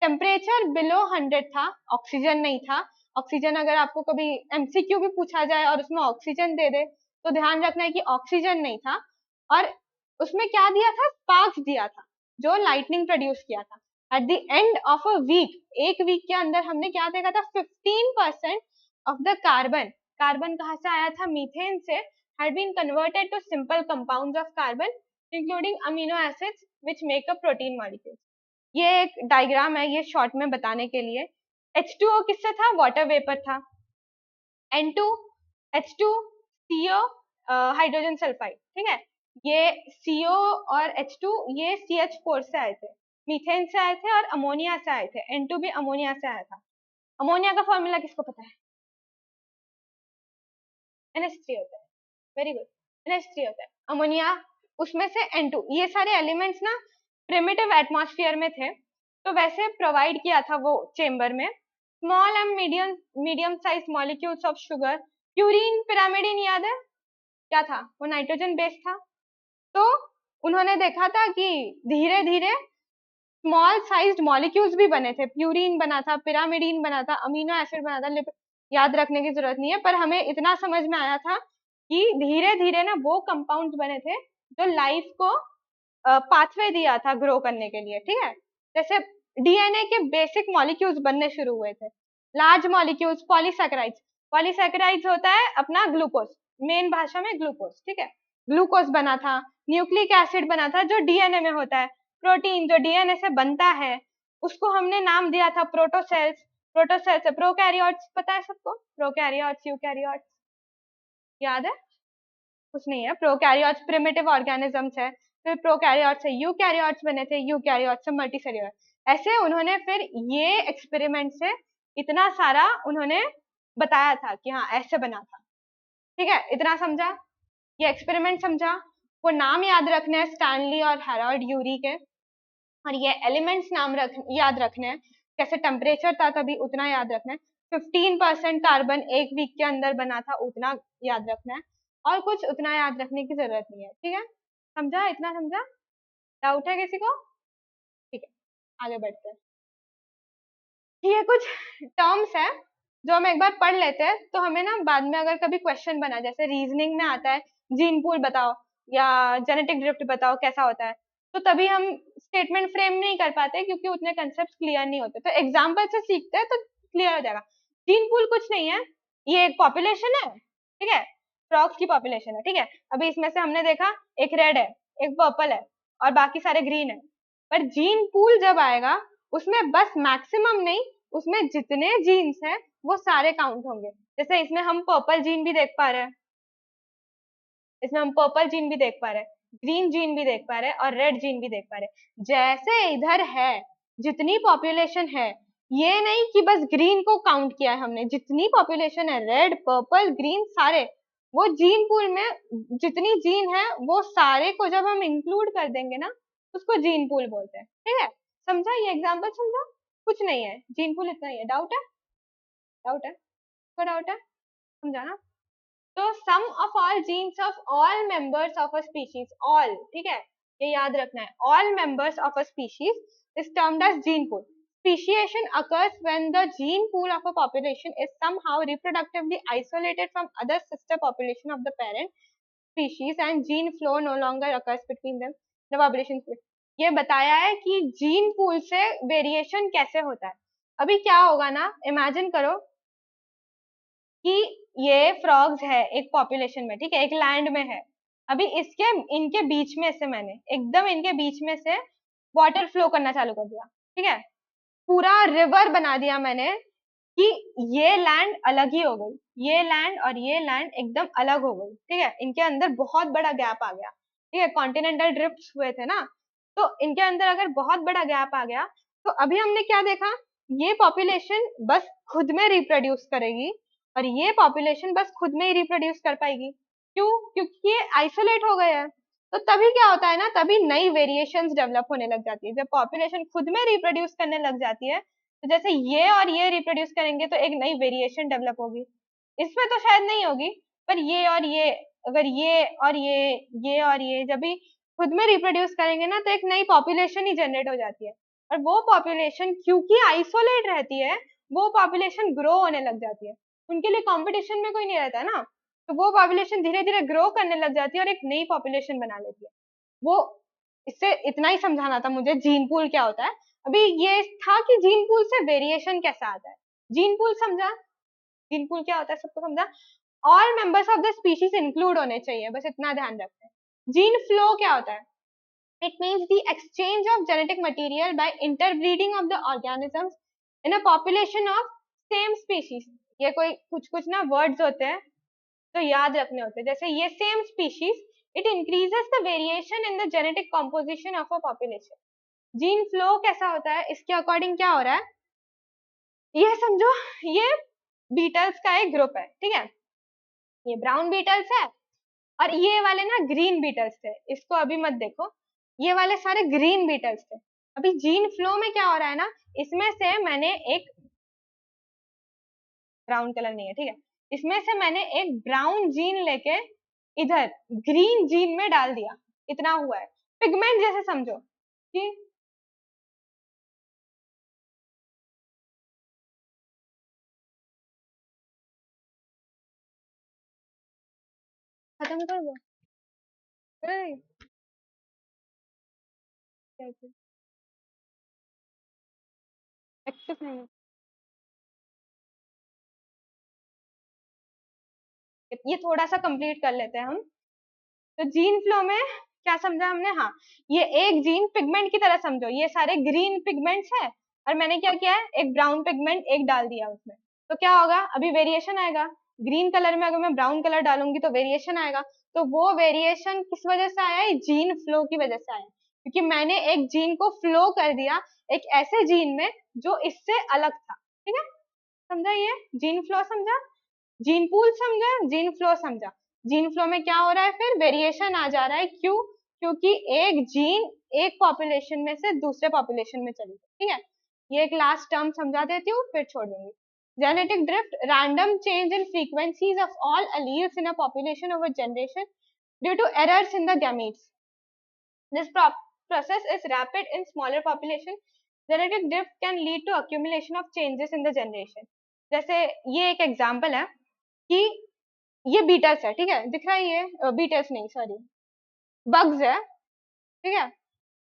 temperature below 100 था, ऑक्सीजन नहीं था। ऑक्सीजन अगर आपको कभी एमसीक्यू भी पूछा जाए और उसमें ऑक्सीजन दे दे तो ध्यान रखना है कि ऑक्सीजन नहीं था। और उसमें क्या दिया था, स्पार्क्स दिया था जो लाइटनिंग प्रोड्यूस किया था। At the end of a week, एक वीक के अंदर हमने क्या देखा था, 15% ऑफ द कार्बन, कार्बन कहाँ से आया था, मीथेन से, had been converted to simple compounds of carbon including amino acids which make up protein molecules। ये एक डायग्राम है, ये शॉर्ट में बताने के लिए। H2O किससे था, वाटर वेपर था। N2, H2, CO, hydrogen sulphide, ठीक है। ये CO और H2 ये CH4 से आए थे, मीथेन से आए थे और अमोनिया से आए थे। N2 भी अमोनिया से आया था। अमोनिया का फॉर्मूला किसको पता है, NH3 होता है, वेरी गुड, NH3 होता है अमोनिया। उसमें से N2, ये सारे एलिमेंट्स ना प्रिमिटिव एटमॉस्फेयर में थे, तो वैसे प्रोवाइड किया था वो चेम्बर में। Small and medium size molecules of sugar, purine pyrimidine याद है क्या था, वो नाइट्रोजन बेस था। तो उन्होंने देखा था कि धीरे धीरे स्मॉल साइज्ड मॉलिक्यूल्स भी बने थे, प्यूरिन बना था, पिरामिडिन बना था, अमीनो एसिड बना था, याद रखने की जरूरत नहीं है, पर हमें इतना समझ में आया था कि धीरे धीरे ना वो कंपाउंड्स बने थे जो लाइफ को पाथवे दिया था ग्रो करने के लिए, ठीक है। जैसे डीएनए के बेसिक मॉलिक्यूल्स बनने शुरू हुए थे, लार्ज मॉलिक्यूल्स, पॉलीसैकेराइड्स, पॉलीसैकेराइड्स होता है अपना ग्लूकोज, मेन भाषा में ग्लूकोज, ठीक है, ग्लूकोज बना था, न्यूक्लिक एसिड बना था जो डीएनए में होता है, प्रोटीन जो डीएनए से बनता है उसको हमने नाम दिया था प्रोटोसेल्स, प्रोटोसेल्स से प्रोकैरियोट्स, पता है सबको, प्रोकैरियोट्स, यूकैरियोट्स, याद है, कुछ नहीं है, प्रोकैरियोट्स प्रिमिटिव ऑर्गेनिजम्स है, फिर प्रोकैरियोट्स से यूकैरियोट्स बने थे, यूकैरियोट्स से मल्टीसेल्युलर। ऐसे उन्होंने फिर ये एक्सपेरिमेंट से इतना सारा उन्होंने बताया था कि हाँ ऐसे बना था, ठीक है, इतना समझा, ये एक्सपेरिमेंट समझा। वो नाम याद रखने हैं स्टैनली और हेराल्ड यूरी के, और ये एलिमेंट्स नाम याद रखने हैं, कैसे टेम्परेचर था तभी उतना याद रखना है, 15% कार्बन एक वीक के अंदर बना था उतना याद रखना है, और कुछ उतना याद रखने की जरूरत नहीं है, ठीक है, समझा, इतना समझा, डाउट है किसी को, ठीक है, आगे बढ़ते हैं। ये कुछ टर्म्स है जो हम एक बार पढ़ लेते हैं, तो हमें ना बाद में अगर कभी क्वेश्चन बना, जैसे रीजनिंग में आता है जीन पूल बताओ या जेनेटिक ड्रिफ्ट बताओ कैसा होता है, तो तभी हम स्टेटमेंट फ्रेम नहीं कर पाते क्योंकि उतने कंसेप्ट क्लियर नहीं होते, तो एग्जाम्पल से सीखते हैं तो क्लियर हो जाएगा। जीन पूल कुछ नहीं है, ये एक पॉपुलेशन है, ठीक है, फ्रॉग्स की पॉपुलेशन है, ठीक है। अभी इसमें से हमने देखा एक रेड है, एक पर्पल है और बाकी सारे ग्रीन है, पर जीन पूल जब आएगा उसमें बस मैक्सिमम नहीं, उसमें जितने जीन्स हैं वो सारे काउंट होंगे। जैसे इसमें हम पर्पल जीन भी देख पा रहे हैं, इसमें हम पर्पल जीन भी देख पा रहे हैं, ग्रीन जीन भी देख पा रहे हैं और रेड जीन भी देख पा रहे हैं। जैसे इधर है जितनी पॉपुलेशन है, ये नहीं कि बस ग्रीन को काउंट किया है हमने, जितनी पॉपुलेशन है रेड पर्पल ग्रीन सारे, वो जीन पूल में जितनी जीन है वो सारे को जब हम इंक्लूड कर देंगे ना उसको जीन पूल बोलते हैं, ठीक है। समझा, ये एग्जाम्पल समझा, कुछ नहीं है, जीन पूल इतना ही है। डाउट है, डाउट है, कोई डाउट है, समझा ना। तो sum of all genes of all members of a species, all, ठीक है, ये याद रखना है, all members of a species is termed as gene pool. Speciation occurs when the gene pool of a population is somehow reproductively isolated from other sister population of the parent species and gene flow no longer occurs between them. The population split. ये बताया है कि gene pool से variation कैसे होता है. अभी क्या होगा ना, इमेजिन करो कि ये फ्रॉग्स है एक पॉपुलेशन में, ठीक है, एक लैंड में है. अभी इसके इनके बीच में से मैंने एकदम इनके बीच में से वाटर फ्लो करना चालू कर दिया, ठीक है, पूरा रिवर बना दिया मैंने कि ये लैंड अलग ही हो गई, ये लैंड और ये लैंड एकदम अलग हो गई, ठीक है, इनके अंदर बहुत बड़ा गैप आ गया, ठीक है, कॉन्टिनेंटल ड्रिफ्ट हुए थे ना, तो इनके अंदर अगर बहुत बड़ा गैप आ गया तो अभी हमने क्या देखा, ये पॉपुलेशन बस खुद में रिप्रोड्यूस करेगी और ये पॉपुलेशन बस खुद में ही रिप्रोड्यूस कर पाएगी. क्यों? क्योंकि ये आइसोलेट हो गए हैं. तो तभी क्या होता है ना, तभी नई वेरिएशंस डेवलप होने लग जाती है. जब पॉपुलेशन खुद में रिप्रोड्यूस करने लग जाती है तो जैसे ये और ये रिप्रोड्यूस करेंगे तो एक नई वेरिएशन डेवलप होगी. इसमें तो शायद नहीं होगी, पर ये और ये, अगर ये और ये और ये जब भी खुद में रिप्रोड्यूस करेंगे ना तो एक नई पॉपुलेशन ही जनरेट हो जाती है. और वो पॉपुलेशन क्योंकि आइसोलेट रहती है, वो पॉपुलेशन ग्रो होने लग जाती है. उनके लिए कंपटीशन में कोई नहीं रहता ना, तो वो पॉपुलेशन धीरे धीरे ग्रो करने लग जाती है और एक नई पॉपुलेशन बना लेती है. वो, इससे इतना ही समझाना था मुझे जीन पूल क्या होता है. अभी ये था कि जीन पूल से वेरिएशन कैसा आता है. जीन पूल समझा, जीन पूल क्या होता है सबको समझा. All members of the species include होने चाहिए, बस इतना ध्यान रखते हैं. जीन फ्लो क्या होता है? It means the exchange of genetic material by interbreeding of the organisms in a population of same species. ये कोई कुछ कुछ ना वर्ड्स होते हैं तो याद रखने होते हैं. जैसे ये same species, it increases the variation in the genetic composition of a population. Gene flow कैसा होता है, इसके अकॉर्डिंग क्या हो रहा है, ये समझो, ये बीटल्स का एक ग्रुप है, ठीक है, ये ब्राउन बीटल्स है और ये वाले ना ग्रीन बीटल्स थे. इसको अभी मत देखो, ये वाले सारे ग्रीन बीटल्स थे. अभी जीन फ्लो में क्या हो रहा है ना, इसमें से मैंने एक ब्राउन कलर नहीं है, ठीक है, इसमें से मैंने एक ब्राउन जीन लेके इधर ग्रीन जीन में डाल दिया, इतना हुआ है. पिगमेंट जैसे समझो कि खत्म कर दो. एक्सेस नहीं, ये थोड़ा सा कंप्लीट कर लेते हैं हम. तो जीन फ्लो में क्या समझा हमने, हाँ, ये एक जीन पिगमेंट की तरह समझो, ये सारे ग्रीन पिगमेंट्स है और मैंने क्या किया है, एक ब्राउन पिगमेंट एक डाल दिया उसमें. तो क्या होगा, अभी वेरिएशन आएगा. ग्रीन कलर में अगर मैं ब्राउन कलर डालूंगी तो वेरिएशन आएगा. तो वो वेरिएशन किस वजह से आया है, जीन फ्लो की वजह से आया, क्योंकि मैंने एक जीन को फ्लो कर दिया एक ऐसे जीन में जो इससे अलग था. ठीक है, समझा, ये जीन फ्लो समझा, जीन पूल समझा, जीन फ्लो समझा. जीन फ्लो में क्या हो रहा है, फिर वेरिएशन आ जा रहा है. क्यों? क्योंकि एक जीन एक पॉपुलेशन में से दूसरे पॉपुलेशन में चली गई. ठीक है, ये एक लास्ट टर्म समझा देती हूँ फिर छोड़ दूंगी. Genetic drift, random change in frequencies of all alleles in a population over generation due to errors in the gametes. This process is rapid in smaller population. Genetic drift can lead to accumulation of changes in the generation. जैसे ये एक example है कि ये Beatles है, ठीक है, दिख रहा है, ये बीटल्स नहीं, सॉरी, बग्स है, ठीक है.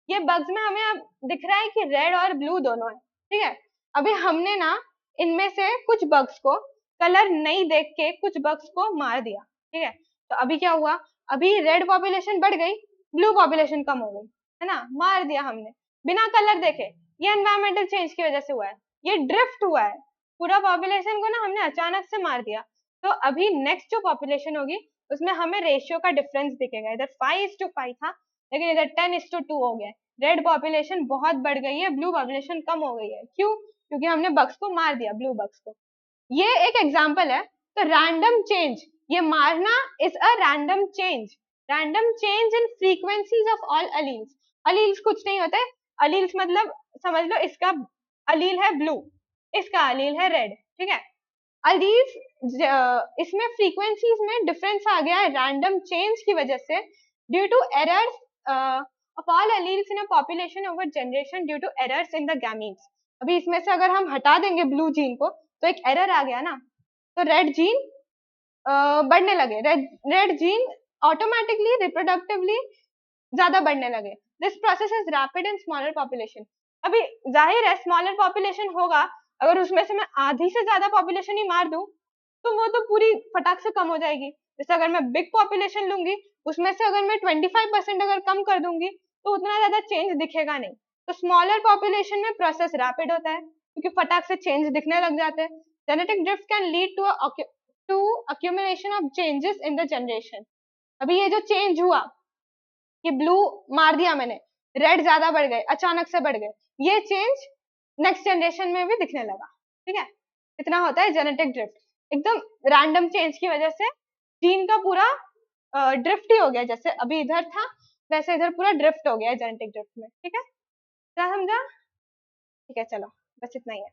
ये बग्स में हमें अब दिख रहा है कि रेड और ब्लू दोनों है, ठीक है. अभी हमने ना इनमें से कुछ बग्स को कलर नहीं देख के कुछ बग्स को मार दिया, ठीक है. तो अभी क्या हुआ, अभी रेड पॉपुलेशन बढ़ गई, ब्लू पॉपुलेशन कम हो गई, है ना, मार दिया हमने बिना कलर देखे. ये एनवायरमेंटल चेंज की वजह से हुआ है, ये ड्रिफ्ट हुआ है. पूरा पॉपुलेशन को ना हमने अचानक से मार दिया. तो अभी नेक्स्ट जो पॉपुलेशन होगी उसमें हमें रेशियो का डिफरेंस दिखेगा. इधर 5:5 था लेकिन इधर 10:2 हो गया. रेड पॉपुलेशन बहुत बढ़ गई है, ब्लू पॉपुलेशन कम हो गई है. क्यों? क्योंकि हमने बग्स को मार दिया, ब्लू बग्स को. ये एक एग्जांपल है. तो रैंडम चेंज, ये मारना is a random change. Random change in frequencies of all alleles. Alleles कुछ नहीं होते, अलील्स मतलब समझ लो इसका अलील है ब्लू, इसका अलील है रेड, ठीक है. अलील्स इसमें फ्रीक्वेंसीज में डिफरेंस आ गया है रैंडम चेंज की वजह से, due to errors of all alleles in a population over generation due to errors in the gametes. अभी इसमें से अगर हम हटा देंगे ब्लू जीन को तो एक एरर आ गया ना, तो रेड जीन बढ़ने लगे, रेड जीन ऑटोमेटिकली रिप्रोडक्टिवली ज्यादा बढ़ने लगे। This process is rapid in smaller population. अभी जाहिर है स्मॉलर पॉपुलेशन होगा, अगर उसमें से मैं आधी से ज्यादा पॉपुलेशन ही मार दूं तो वो तो पूरी फटाक से कम हो जाएगी। जैसे अगर मैं बिग पॉपुलेशन लूंगी, उसमें से अगर मैं 25% अगर कम कर दूंगी तो उतना ज्यादा चेंज दिखेगा नहीं। तो स्मॉलर पॉपुलेशन में प्रोसेस रैपिड होता है क्योंकि फटाक से चेंज दिखने लग जाते हैं। Genetic drift can lead to accumulation of changes in the generation. अभी ये जो चेंज हुआ कि ब्लू मार दिया मैंने, रेड ज्यादा बढ़ गए, अचानक से बढ़ गए, ये चेंज नेक्स्ट जनरेशन में भी दिखने लगा। ठीक है, इतना होता है जेनेटिक ड्रिफ्ट। एकदम रैंडम चेंज की वजह से जीन का पूरा ड्रिफ्ट ही हो गया, जैसे अभी इधर था वैसे इधर पूरा ड्रिफ्ट हो गया जेनेटिक ड्रिफ्ट में। ठीक है, क्या समझा? ठीक है, चलो बस इतना ही है।